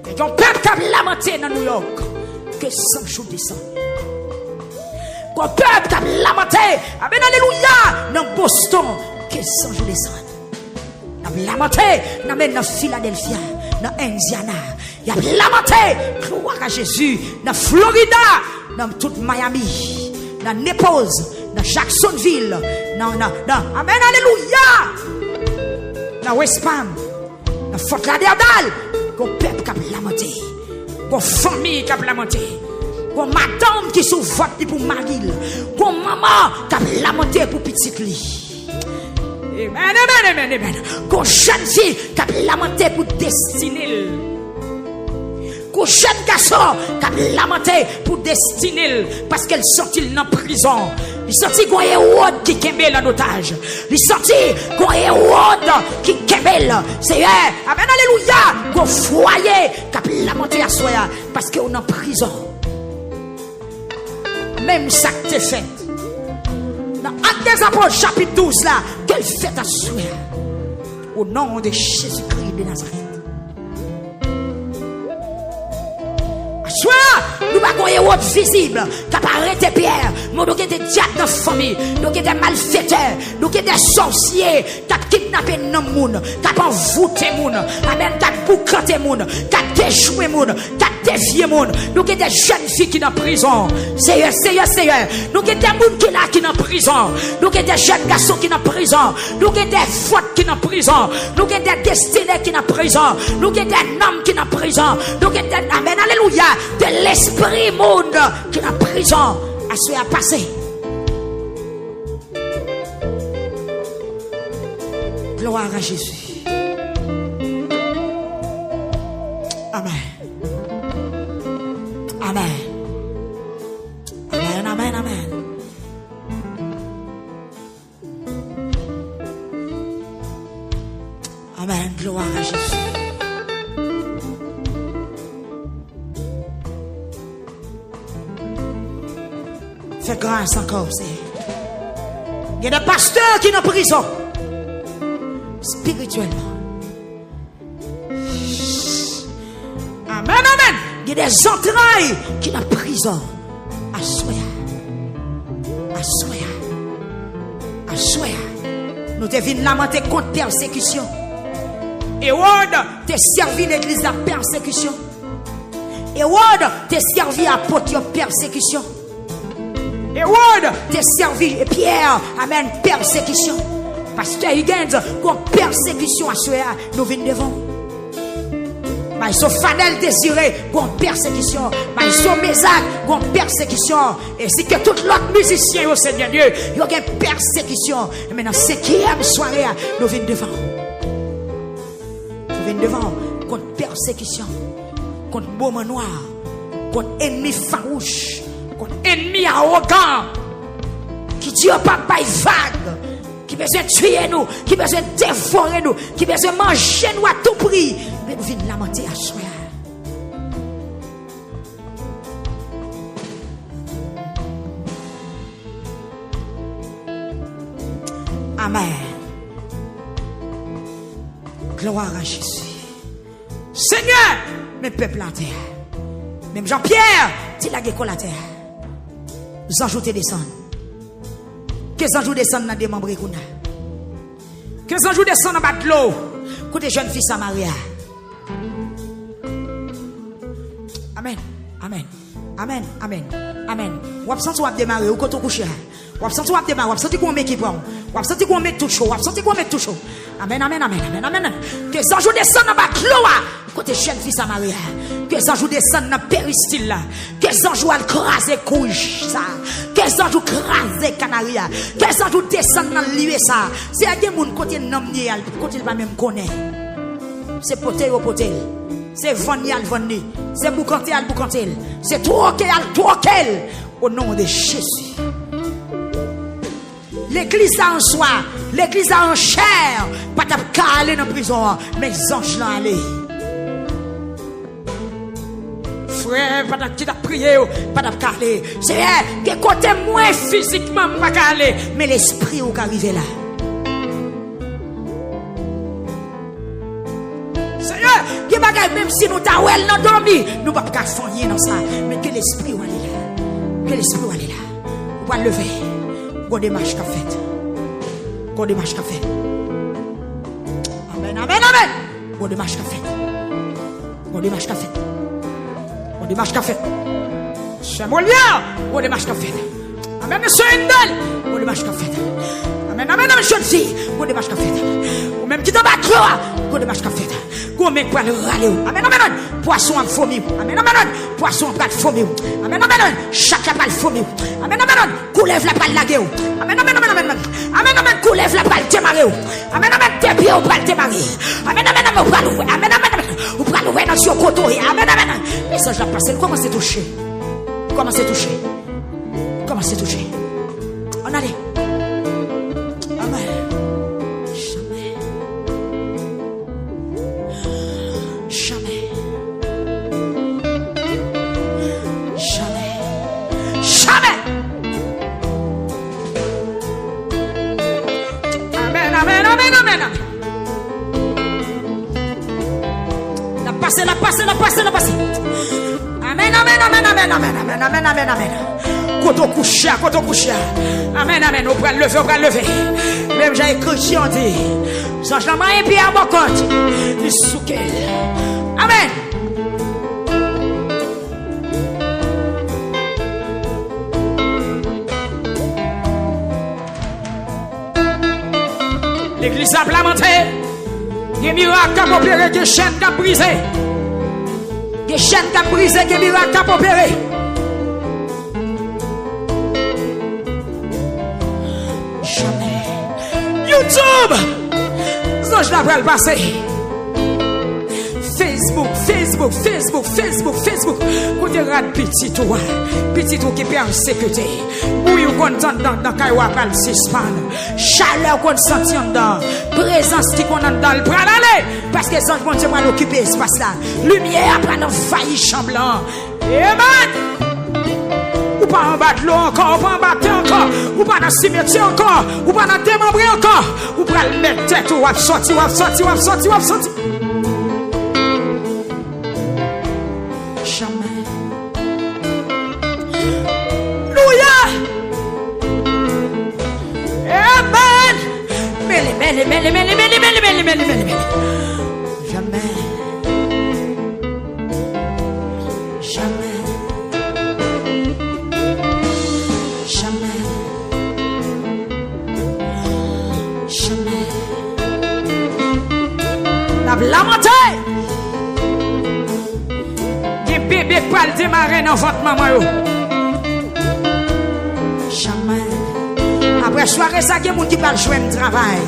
Il y a un peuple qui a lamenté dans New York que 100 jours descendent. Il y a un peuple qui a lamenté, amen, alléluia, dans Boston que 100 jours descendent. Il y a lamenté dans Philadelphia, dans Indiana. Il y a lamenté, gloire à Jésus, dans Florida, dans toute Miami, dans Naples. Dans Jacksonville, amen, alléluia, dans West Palm, dans Fort Lauderdale, qu'on peuple qui a lamenté, qu'on famille qui a lamenté, qu'on madame qui sous vote pour Maril, qu'on maman qui a lamenté pour petite lit. Amen, amen, amen, amen. Qu'on jeune fille qui a lamenté pour destinée. Qu'on jeune garçon qui a lamenté pour destinée parce qu'elle sortit dans prison. Il sortit qu'on Hérode qui kembel en otage. Il sortit qu'on Hérode qui kembel. C'est amen, alléluia, qu'on foyer qui a lamenté à soi parce qu'on est en prison. Même ça que tu fait. Dans Actes des Apôtres chapitre 12 là, qu'elle fait à soi. Au nom de Jésus-Christ de Nazareth. un héros visible qui apparaît tes pierres. Nous avons des diables dans la famille. Nous avons des malfaiteurs. Nous avons des sorciers qui ont kidnappé nos gens, qui ont envoûté les gens. Amen. Qui ont boucanté les gens, qui ont déjoué les gens, qui ont défié les gens. Nous avons des jeunes filles qui sont en prison. Seigneur. Nous avons des gens qui sont en prison. Nous avons des jeunes garçons qui sont en prison. Nous avons des fautes qui sont en prison. Nous avons des destinées qui sont en prison. Nous avons des noms qui sont en prison. Nous avons des, amen, alléluia, de l'esprit monde qui est en prison. À ce à passer. Gloire à Jésus. Amen. Amen. Amen, amen, amen. Amen, gloire à Jésus. Fais grâce encore, il y a des pasteurs qui sont en prison. Spirituellement. Amen, amen. Il y a des entrailles qui sont en prison. Assoya. Nous devons lamenter contre persécution. Et te servi l'église à persécution. Et te servi à apôtre persécution. Et te servi et Pierre, amen, persécution. Pasteur Higgins, qu'on persécution à ceux nous venons devant. Mais ils sont fidèles désirés, qu'on persécution. Mais ils sont mésac, qu'on persécution. Et c'est que tout l'autre musicien au Seigneur Dieu, il y a une persécution. Et maintenant, 5e soirée, nous venons devant. Nous venons devant contre persécution, contre moment noir, contre ennemi farouche, contre ennemi arrogant, qui dit pas vague, qui besoin de tuer nous, qui besoin de dévorer nous, qui besoin de manger nous à tout prix. Mais nous venons lamenter à soi. Amen. Gloire à Jésus. Seigneur, mes peuples en terre. Même Jean-Pierre, tu l'as guéri la terre. Les anges descendent. Que les anges descendent dans des membres. Que les anges descendent dans bas de l'eau. Côté jeune fille Samaria. Amen. Amen. Amen. Amen. Amen. Ou absent ou démarrer ou quand on couche. Ou absent ou démarrer, ou absent qu'on met qui prend. Ou absent qu'on met tout chaud, ou absent qu'on met tout chaud. Amen, amen, amen, amen, amen. Que les anges descendent dans bas de l'eau. Côté jeune fille Samaria. Que les anges descendent dans péristyle là. Que les anges crasent couche ça. Que les anges crasent canaria. Que les anges descendent dans l'île ça. C'est à des gens côté nomnier, côté pas même connaît. C'est potel au potel. C'est vonni al vonni. C'est boucanté al boucanté. C'est troqué al troqué. Au nom de Jésus. L'église a en soi. L'église a en chair. Pas de aller dans la prison. Mais les anges l'ont allé. Frère, pas de prier. Pas de caler. C'est que côté moins physiquement pas caler. Mais l'esprit est arrivé là. Même si nous t'avons dormi, nous ne pouvons pas faire rien dans ça. Mais que l'esprit est là. Que l'esprit est là. On va lever. Qu'on démarche qu'a fait. Qu'on démarche qu'a fait. Amen, amen, amen. Qu'on démarche qu'a fait. Qu'on démarche qu'a fait. Qu'on démarche qu'a fait. C'est mon lien. Qu'on démarche qu'a fait. Amen, monsieur Indel. Qu'on démarche qu'a fait. Amen, amen, amen, jeune fille. Qu'on démarche qu'a fait. Ou même qui t'en bat gloire. Qu'on démarche qu'a fait. Qu'on met pour le râler. Amen, amen, poisson en fourmi. Amen, amen, poisson en pâte fourmi. Amen, amen, chaque pâte fourmi. Amen, amen, coulève la pâte laguée. Amen, amen, amen, amen, amen, coulève la pâte démarrée. Amen, amen, tes pieds au pâte démarré. Amen, amen, amen, amen, amen, ou pral ouvrir dans sur coteau. Amen, amen. Et ça, je l'ai passé. Comment c'est touché? Comment c'est touché? Comment c'est touché? On allait. Amen. La passer. Amen, amen, amen, amen, amen, amen, amen, amen, amen. Koto couché. Amen, amen. On prend le lever. Même j'ai écrit qui on dit. Sans je l'ai puis à mon compte. Il souke. Amen. L'église a lamenté. Il y a des miracles qui ont opéré, des chaînes qui ont brisé. Des chaînes qui ont brisé, des miracles qui ont opéré. Jamais. YouTube! Ça, je l'ai passé. Facebook. Quand tu regardes petit tout qui perd en sécurité. Bouille ou content dans le caillou à le suspendre. Chaleur qu'on sentit dedans. Présence qui qu'on a dans le bras d'aller. Parce que les anges vont te l'occuper espace là. Lumière après dans failli chamblant. Amen. Ou pas en bas de l'eau encore, ou pas en bas de terre encore, ou pas dans le cimetière encore, ou pas dans le démembré encore. Ou pas le mettre tête ou à sortir. La montée. Des bébés qui parlent démarrer dans votre maman. Jamais. Après soirée, ça, il y a des gens qui parlent jouer un travail.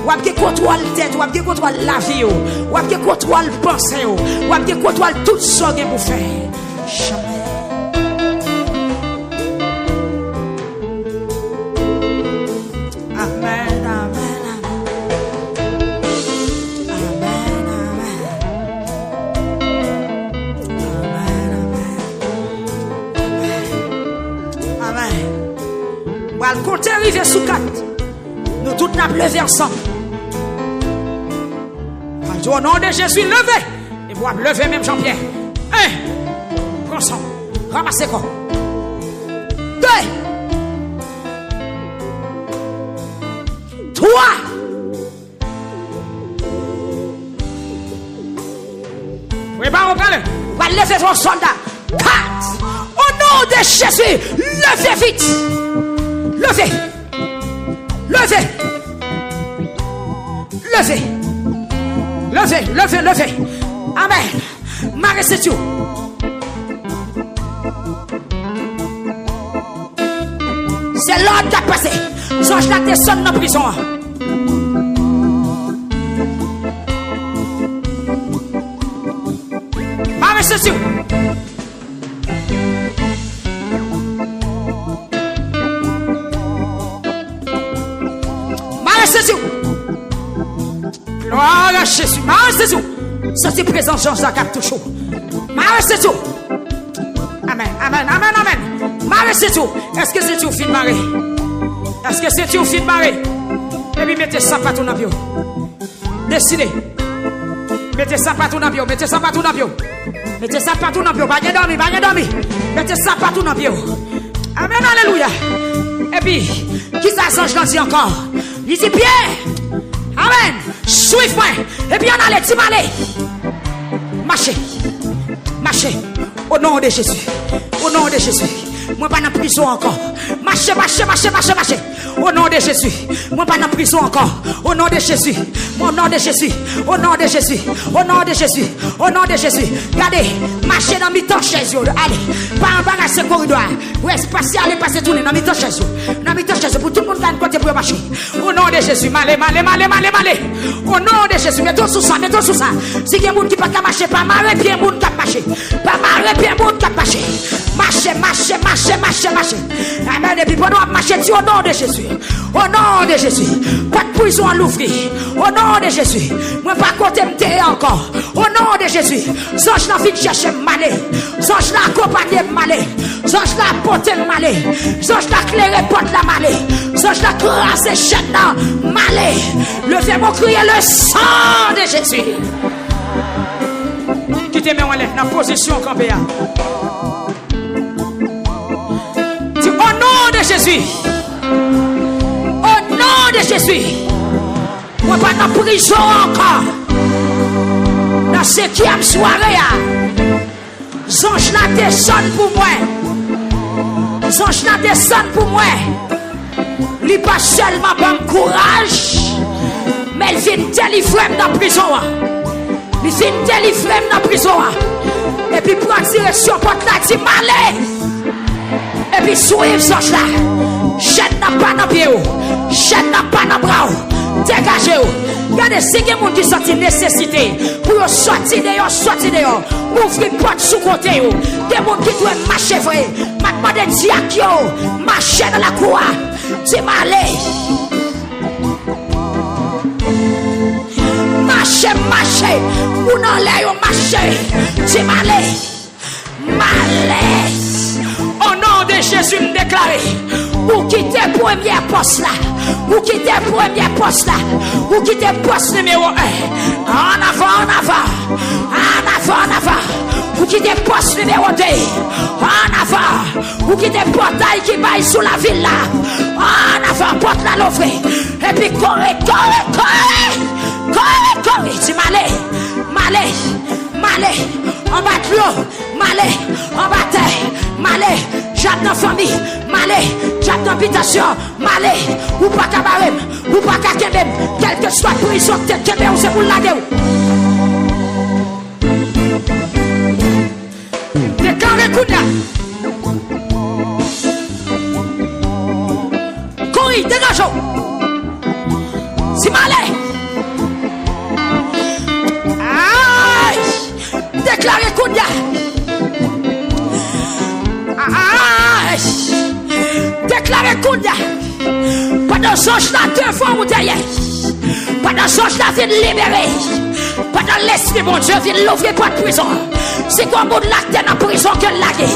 Ou avez contrôle tête, ou avez contrôle la vie, ou avez contrôle pensée, ou avez contrôle tout ce que vous faites. Jamais. Quand tu arrives sous 4, nous tous nous lever ensemble. Au nom de Jésus, levez. Et vous lever même Jean-Pierre. 1. Prends ça. Ramassez quoi. 2. 3. Préparez-vous. On va lever vos soldats. 4. Au nom de Jésus, levez vite. Levez. Amen. Marie, c'est tout. C'est l'ordre qui a passé. Songe la descendre dans la prison. Marie, c'est tout. Gloire à Jésus. Marie, c'est tout. Ça, c'est présent, Jean-Jacques toujours. Marie, c'est tout. Amen. Marie, c'est tout. Est-ce que c'est tout, fille de Marie? Est-ce que c'est tout, fille de Marie? Et puis, mettez ça partout dans le bio. Décidez. Mettez ça partout dans le bio. Mettez ça partout dans le bio. Mettez ça partout dans le bio. Pas de dormir. Mettez ça partout dans le bio. Amen, alléluia. Et puis, qui ça, Jean dit encore? Il dit, Pierre. Amen. Suivez-moi. Et puis, on allait, tu m'allais. Marchez. Au nom de Jésus. Moi, pas dans prison encore. Marchez. Au nom de Jésus. Moi, pas dans prison encore. Au nom de Jésus. Regardez. Marchez dans mi-temps Jésus. Allez. Pas embarrasser le corridor. Ou espacer, allez passer tourner dans mi-temps Jésus. Pour tout le monde qui a un côté pour marcher. Au nom de Jésus. Malé. Au nom de Jésus. Mettons sous ça. Si il y a des gens qui ne peuvent pas marcher, pas marrer, puis il y a des gens qui peuvent marcher. Pas marrer, puis il y a des gens qui peuvent marcher. Marchez. Amen. Et puis, pendant marcher, au nom de Jésus. Au nom de Jésus. Pas de prison à l'ouvrir. Au nom de Jésus. Moi, pas côté m'térer encore. Au nom de Jésus. Songe la vie de chercher malé. Songe la accompagner malé. Songe la porter malé. Songe la clairer porte la malé. Songe la crasser chaîne malé. Levez mon crier le sang de Jésus. qui te met en l'air, dans la position campée. Dis au nom de Jésus. Au nom de Jésus. On va pas dans la prison encore. Dans ce qui a soirée. Zonge la descend pour moi. Zonge la descend pour moi. Il pas seulement bon courage, mais il vient délivrer dans la prison. Il vient délivrer dans la prison. Et puis prend direction porte là, dit malé. Et puis suivre Zonge là. Chaîne n'a pas dans pied. Chaîne n'a pas dans bras. Dégagez-vous. Regardez, si il y a des gens qui sont en nécessité pour sortir dehors, ouvrir une porte sous côté. Des gens qui doivent marcher vrai. Maintenant, des diacres, marcher dans la cour. C'est malé. Marcher. Ou non, l'air, marcher. C'est malé. Au nom de Jésus, me déclarer. Ou quitter premier poste là. Ou quitter premier poste là. Ou quitter poste numéro 1. En avant. Ou quitter poste numéro 2. En avant. Ou quitter portail qui baille sous la ville là. En avant, porte la l'offre. Et puis correz. C'est malé. En bas de l'eau. Malé. En bas de terre. Malé. J'attends dans famille. Malé. J'attends dans habitation. Malé. Ou pas cabaret. Ou pas kakemem. Quel que soit prison, tête kemem, c'est pour la gueule. Déclarez Kounia. Corrie, dégageons. C'est malé. Aïe. Déclarez Kounia. Déclarez Kounia. Pendant ce temps, devant ou derrière. Pendant ce temps, vient libérer. Pendant l'esprit, mon Dieu, vient l'ouvrir pour la prison. C'est quoi mon l'acte dans la prison qu'elle l'a gagné?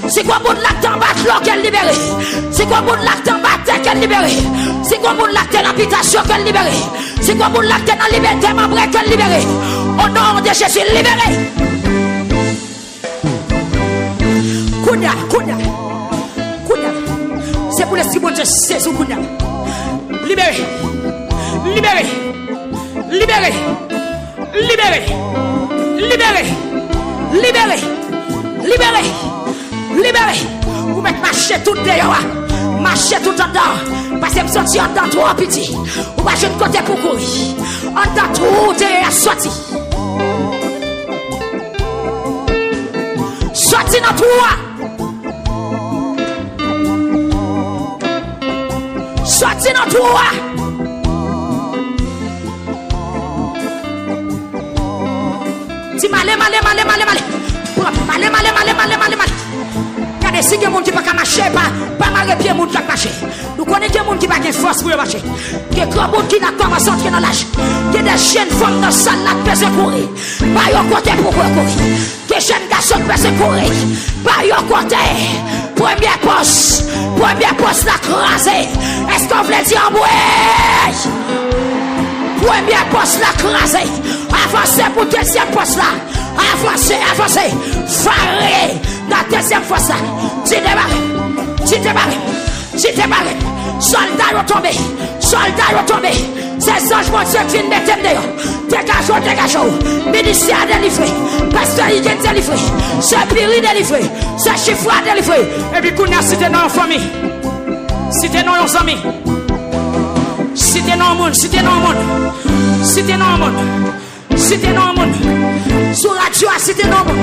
C'est quoi mon l'acte en bas qu'elle libéré? C'est quoi mon l'acte en bas qu'elle libéré? C'est quoi mon l'acte dans l'habitation qu'elle libéré? C'est quoi mon l'acte dans la liberté membre qu'elle libéré? Au nom de Jésus, libéré. Kounia. C'est pour l'esprit, mon Dieu, c'est sous Kounia. Libéré. Vous mettez marcher tout dehors. Marcher tout en dedans. Parce que vous sortez en dedans trop petit. Vous marchez de côté pour courir. En dedans trop dehors sorti. Sorti dans trois. Sorti dans trois. Si malé. Regardez, si il y a des gens qui ne peuvent pas marcher, pas marrer pied, moun qui va marcher. Nous connaissons des gens qui n'ont pas de force pour marcher. Il y a des gens qui n'ont pas de dans l'âge. Il y a des jeunes femmes dans la salle qui peuvent courir. Pas yon côté pour courir. Des jeunes garçons qui peuvent courir. Pas yon côté. Premier poste la crasée. Est-ce qu'on voulait dire en bouée? Premier poste la crasée. Avancez pour deuxième poste là. Avancez. Faré. Dans la deuxième poste là. Tu débarres. Soldats ont tombé. Ces anges mon Dieu qui viennent mettre dehors. Dégageons. Ministère délivré. Pasteur il est délivré. Ce piri délivré. Ce chiffre délivré. Et puis qu'on a cité dans la famille. Cité dans nos amis. Cité dans le monde. Sur la radio, cité dans le monde.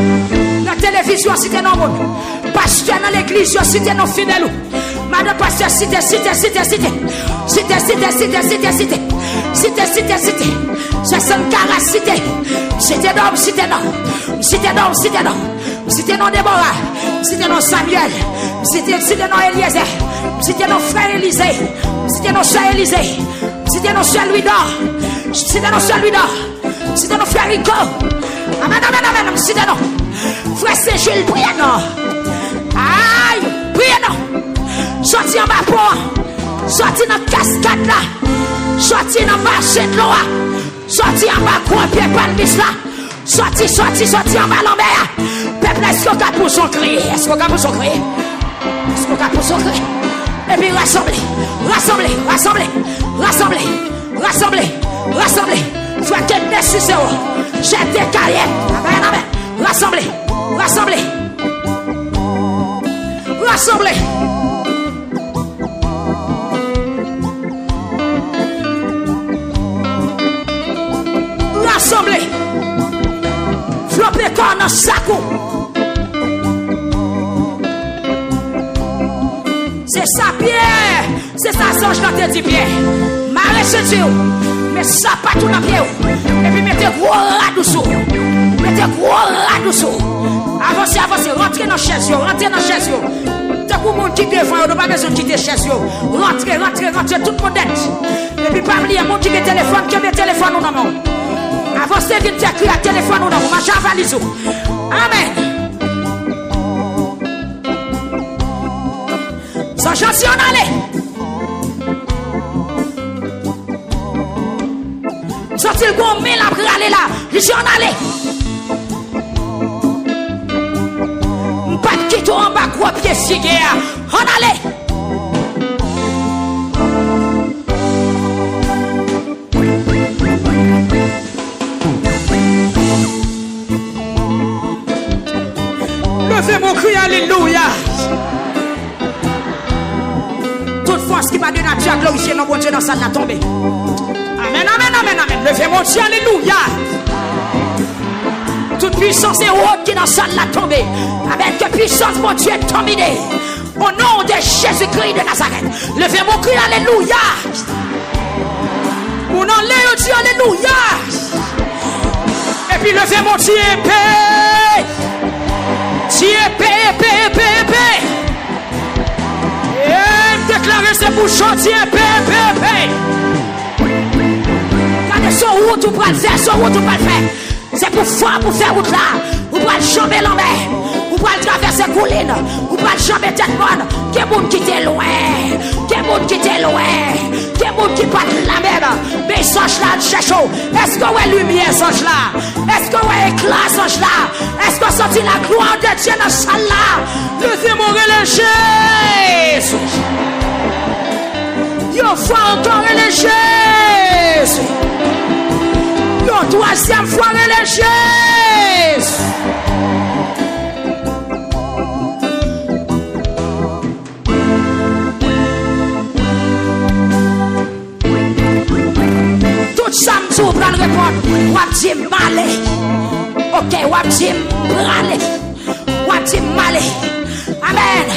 La télévision, cité dans le monde. Pasteur dans l'église, cité dans fidèles. Madame pasteur, cité. C'est son cara cité. Cité dans Déborah. Cité dans Samuel. Cité dans Eliezer. Cité dans frère Élisée. Cité dans soeur Élisée. Cité dans soeur Louis d'Or. Cité dans frère Rico. Amen. Cité dans frère Saint-Gilles. Priez non. Aïe. Priez non. Sorti en bas pour. Sorti dans cascade là. Sorti dans marché de l'eau. Sorti en bas pour pied palmis là. Sorti en bas l'envers. Peuple, est-ce qu'on a pour son cri? Est-ce qu'on a pour son cri? Est-ce qu'on a pour son cri? Et puis rassemblez. Soit qu'elle n'est sur zéro. J'ai des carrières. Rassemblez. Flopez corps dans sac. C'est ça, Pierre. C'est ça, Sange, dans tes 10 pieds. Marrez ceinture. Mais ça, pas tout dans pied. Et puis mettez gros rat dessous. Avancez. Rentrez dans la chaise. T'as pour monde qui devant, on n'a pas besoin de quitter la chaise. Rentrez, tout le monde est. Et puis pas oublier, mon qui est téléphone, qui est téléphone ou non. Avancez, vite, t'as crié à téléphone ou non. Marchez à valise. Amen. Sans chance, on allait. Sorti le bon, mais la aller là. Je suis en allé. Pas de quitte en bas, quoi, pied ciguère. En allé. Levez mon cri, alléluia. Toute force qui va de nature glorifier nos bon Dieu dans sa la tombée. Amen. Levez mon Dieu, alléluia. Toute puissance et haute qui dans sa la tombée. Avec que puissance, mon Dieu, est dominée. Au nom de Jésus-Christ de Nazareth. Levez mon cri, alléluia. Mon nom, Dieu, alléluia. Et puis levez mon Dieu, épée. Épée. Et déclarez ses bouchons, épée. Regardez son route, ou pas le faire, C'est pour faire route là. Ou pas le chamber l'envers. Ou pas le traverser colline. Ou pas le chamber tête bonne. Quel monde qui était loin. Quel monde qui pas de la même. Mais songe là, cherche. Est-ce qu'on a lumière, songe là? Est-ce qu'on a éclat, songe là? Est-ce qu'on senti la gloire de Dieu dans ce salle là? Levez mon religieux. Yo, faut encore religieux. Troisième fois religieuse. Tout ça me dit, prendre répondre. Wap dit malé. Ok, wap dit malé. Amen.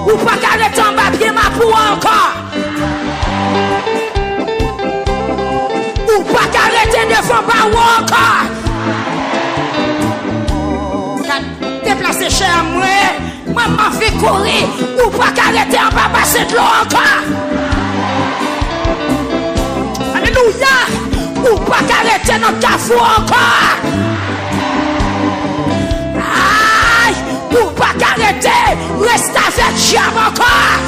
Ou pas qu'arrêter en bas, bien ma pour encore. Ou pas qu'arrêter devant pas ou encore. Déplacer cher moi m'a fait courir. Ou pas qu'arrêter en bas passer de l'eau encore. Alléluia. Ou pas qu'arrêter notre cafou encore. Aïe. Ou pas qu'arrêter reste avec Dieu encore.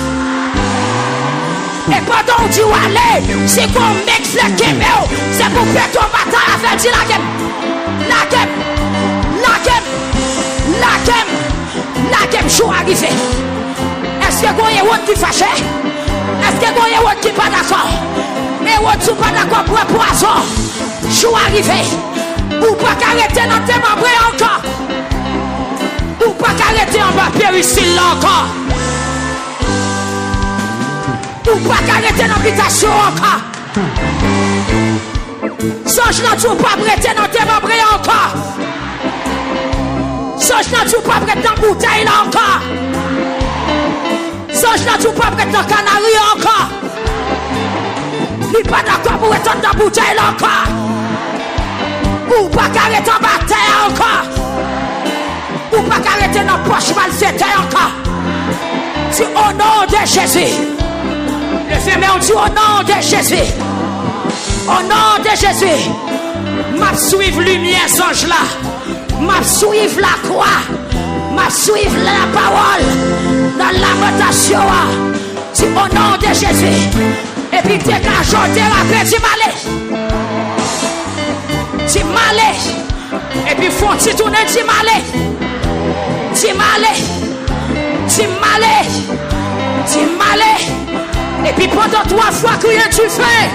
Et pendant où tu vas aller, c'est qu'on mixe le kéméo. C'est pour faire ton bataille à faire dire la game. La game, jour arrivé. Est-ce que vous avez un qui fâché? Est-ce que vous avez un qui pas d'accord? Et vous n'êtes pas d'accord pour un poison? Jour arrivé. Ou pas qu'arrêter dans tes membres encore. Ou pas qu'arrêter en bas périssile là encore. Ou pas qu'arrêter dans l'habitation encore. Songe là, tu pas prêter dans tes membres encore. Songe là, tu pas prêter dans la bouteille là encore. Songe là, tu pas prêter dans la canarie encore. Il pas d'accord pour être dans la bouteille là encore. Ou pas qu'arrêter en bataille encore. Ou pas qu'arrêter dans la poche malfaitée encore. C'est au nom de Jésus. Le fermé on dit au nom de Jésus. Au nom de Jésus. M'a suivre lumière songe là. M'a suivre la croix. M'a suivre la parole. Dans lamentation. C'est au nom de Jésus. Et puis dégageons tes rappels. Tu m'allais. Et puis faut t'y tourner, t'y malé. T'y malé. T'y malé. T'y malé. Et puis pendant 3 fois, rien tu fais.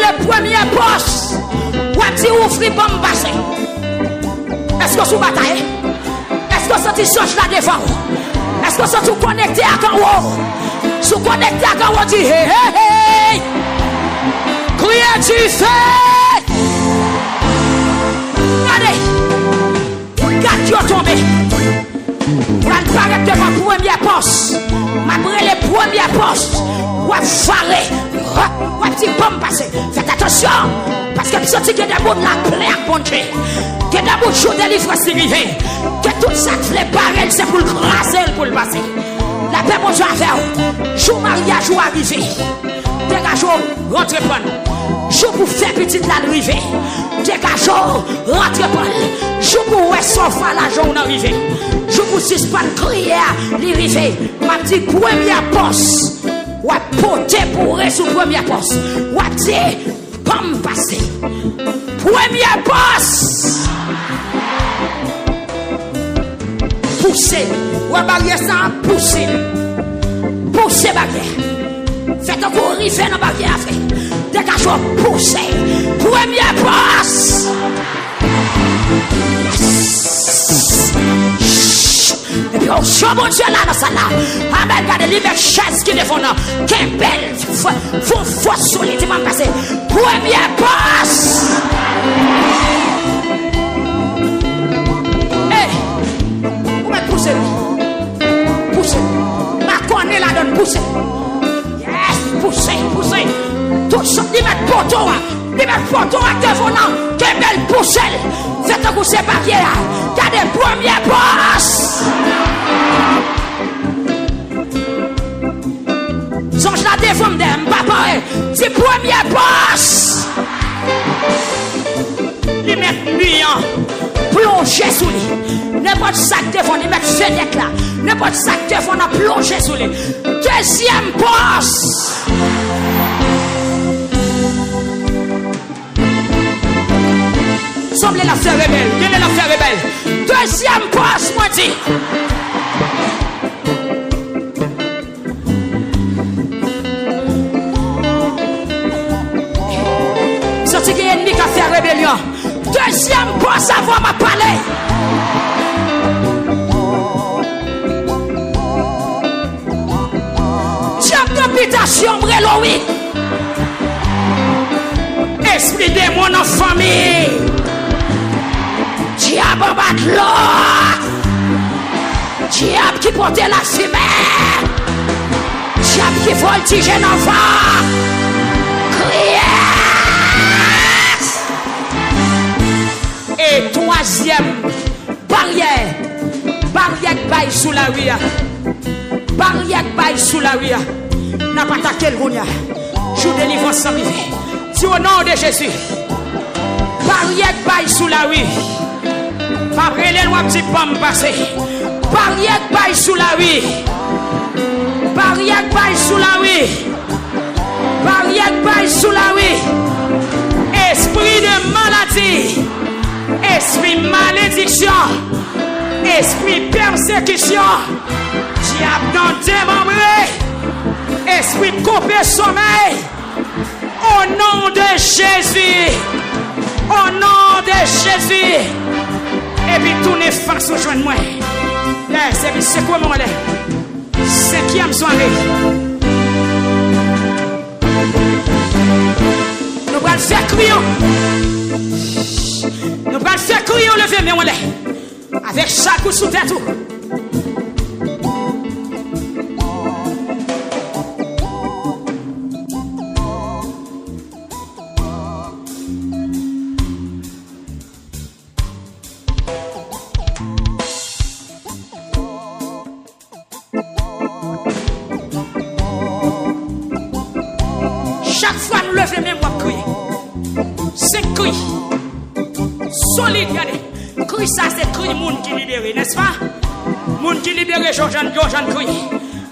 Le premier poste, ou un petit ouvri pour me passer. Est-ce que vous bataillez? Est-ce que vous sortez là devant? Est-ce que vous êtes connecté à quand vous? Si vous connectez à quand vous dites hey, hey, hey! Qu'est-ce que tu fais? Regardez, Dieu tombé. On va paraître devant le premier poste. Après le premier poste, on va farrer. On va petit pomme passer. Faites attention. Parce que si vous avez des gens là, plein à poncher. Que des gens qui délivrent si rivé. Que tout ça qui les barrel, c'est pour le craser, pour le passer. La paix, mon Dieu, à faire. Jour mariage ou arrivé. Dégageons, rentrez prendre. Jour pour faire petite la arrivée. Dégageons, rentrez prendre. Jour pour ouais, sauf à l'argent ou arrivé. Jour pour suspendre, crier, l'arrivée. Ma petite première poste. Ou à porter pour sous première poste. Ou à dire, comme passer. Première poste. Poussez. Ou à barrière ça, poussez. Poussez barrière. Faites encore arriver dans la barrière. Dégageons, poussez. Première poste. Et puis on chante mon Dieu là dans ça là. Amen, regardez les mêmes chaises qui défendent. Quelle belle fausse solide, m'a passé. Première passe. Hey, vous mettez pousser. Poussez. Ma connaît la donne, poussez. Yes, poussez, poussez. Tout ça, ils mettent poteau. Ils mettent poteau à devant. Quelle belle poussée. Faites un coup ces barrières. Regardez, première passe. Songe la défense d'elle, papa. C'est première passe. Ils mettent nuant. Plonger sous lui. N'importe sac défense, ils mettent fenêtre là. N'importe sac défense, on a plongé sous lui. Deuxième passe. Semblez la faire rebelle. Quelle est la faire rebelle? Deuxième passe, moi dit. Sorti qu'il y a ennemi qui a fait rébellion. Deuxième passe avant ma palais. Diable d'habitation, Breloï. Esprit démon en famille. Diable en bas de l'eau. Diable qui portait la fumée. Diable qui voltige un enfant. Criez. Et troisième barrière. Barrière baille sous la rue. Barrière baille sous la rue. N'a pas attaqué le gounia. Joue délivrance sans river. Si au nom de Jésus. Barrière baille sous la rue. Après les lois petit pomme passer. Barrière baille sous la rue. Barrière baille sous la rue. Barrière baille sous la rue. Esprit de maladie. Esprit malédiction. Esprit persécution. Diable dans démembré. Esprit coupé sommeil. Au nom de Jésus. Au nom de Jésus. Et puis tournez face au joint de moi. C'est quoi mon lait? Cinquième soirée. Nous allons faire crier. Nous allons faire crier lever mes lait. Avec chaque coup sous tête. Ça c'est cri monde qui libéré, n'est-ce pas? Monde qui libéré, Jean crie.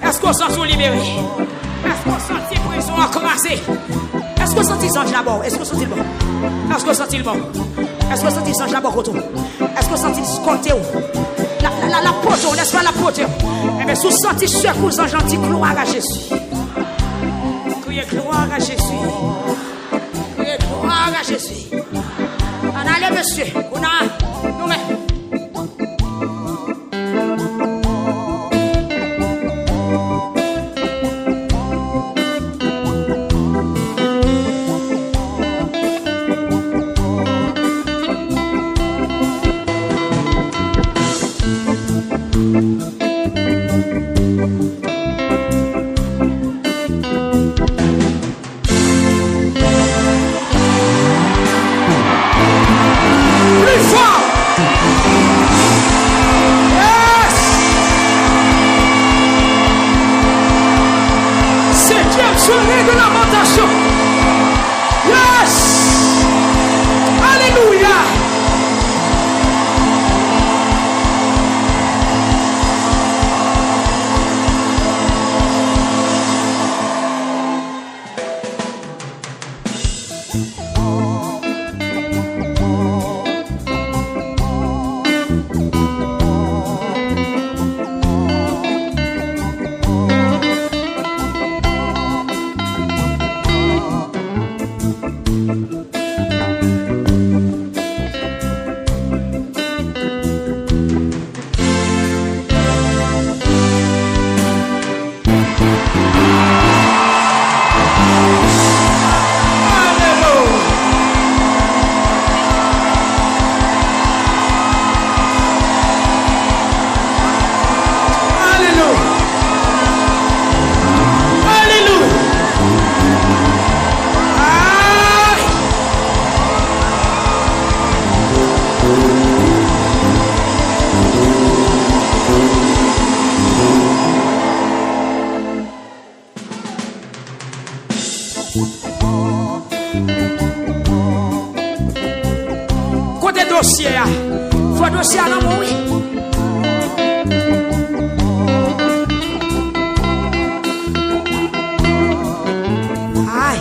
Est-ce qu'on s'en sont libérés? Est-ce qu'on sent prison encrassée? Est-ce que vous sentez les anges là-bas? Est-ce que vous sentez le bon? Est-ce que vous sentez le bon? Est-ce que vous sentez les anges là-bas? Est-ce que vous sentez le côté? La poteau, n'est-ce pas la poteau? Eh bien, si vous sentez ce que vous en dit, gloire à Jésus. Criez gloire à Jésus. Criez gloire à Jésus. On a les messieurs. On a. Nous mettons. Côté dossier, faut dossier à l'amour, oui. Aïe.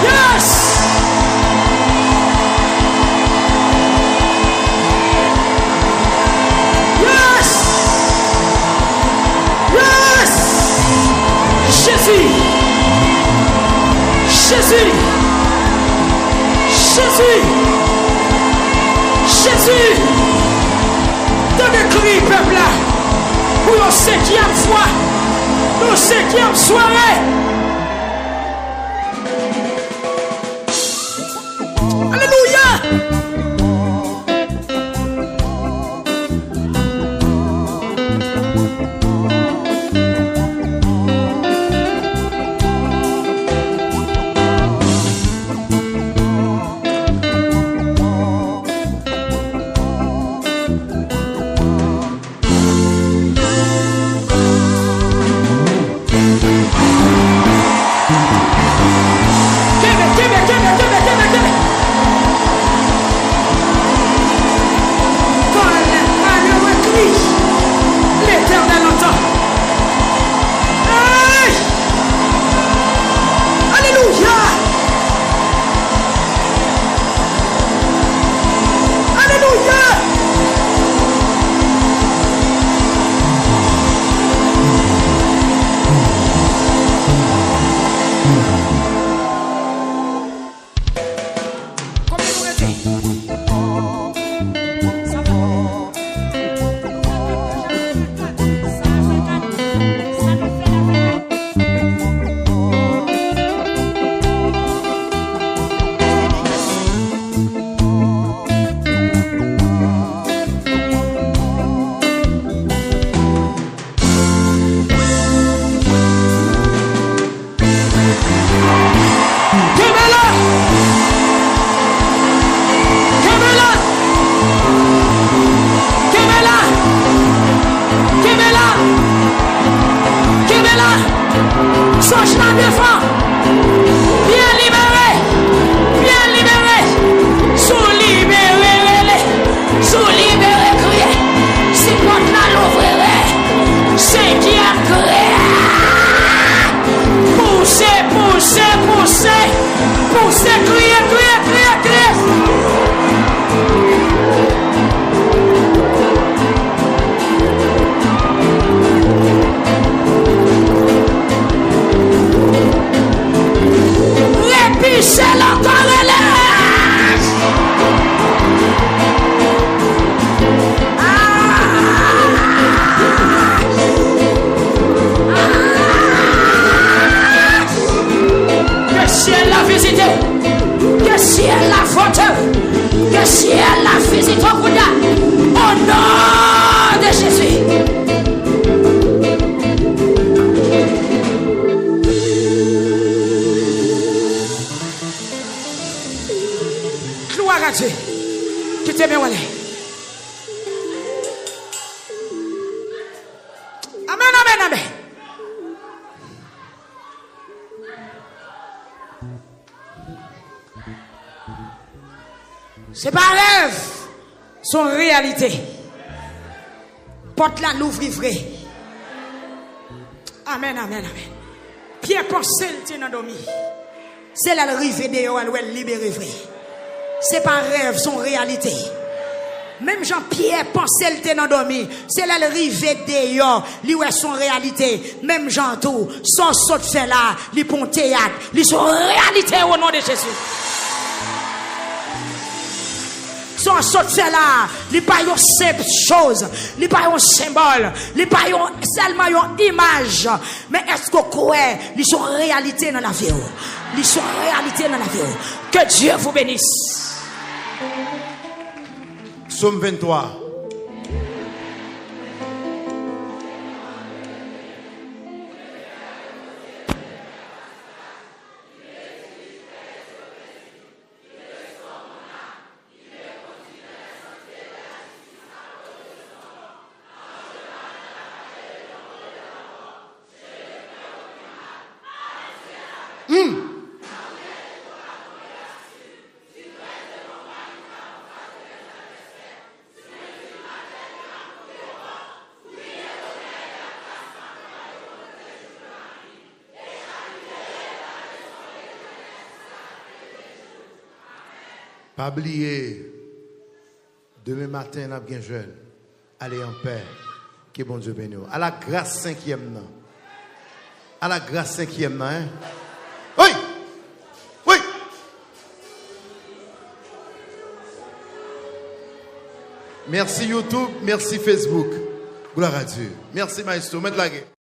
Yes. Jésus, Jésus, Jésus, Jésus, dans le cri, peuple là, pour une 5e fois, pour une 5e soirée. Alléluia. ciel la faute, que ciel la visite au Bouddha. Au nom de Jésus. Gloire à Dieu. Qui t'aime, Amen, amen, amen. C'est pas rêve, son réalité. Porte la l'ouvrir vrai. Amen, amen, amen. Pierre pensait le tient endormi. C'est la rive de elle libéré vrai. C'est pas rêve, son réalité. Même Jean-Pierre pensait le tient endormi. C'est la rive de lui ouais son réalité. Même Jean tout, son saut fait là, lui pon théâtre, lui son réalité au nom de Jésus. Son saut fait là, il pas une simple chose, il pas un symbole, il pas seulement une image, mais est-ce qu'on croit, ils sont réalité dans la vie, ils sont réalité dans la vie. Que Dieu vous bénisse. Psaume 23. Pas oublier, demain matin, nous avons bien jeune. Allez en paix. Que bon Dieu bénisse. À la grâce 5e. À la grâce 5e. Hein? Oui! Oui! Merci YouTube, merci Facebook. Gloire à Dieu. Merci Maestro. Mettez la guerre.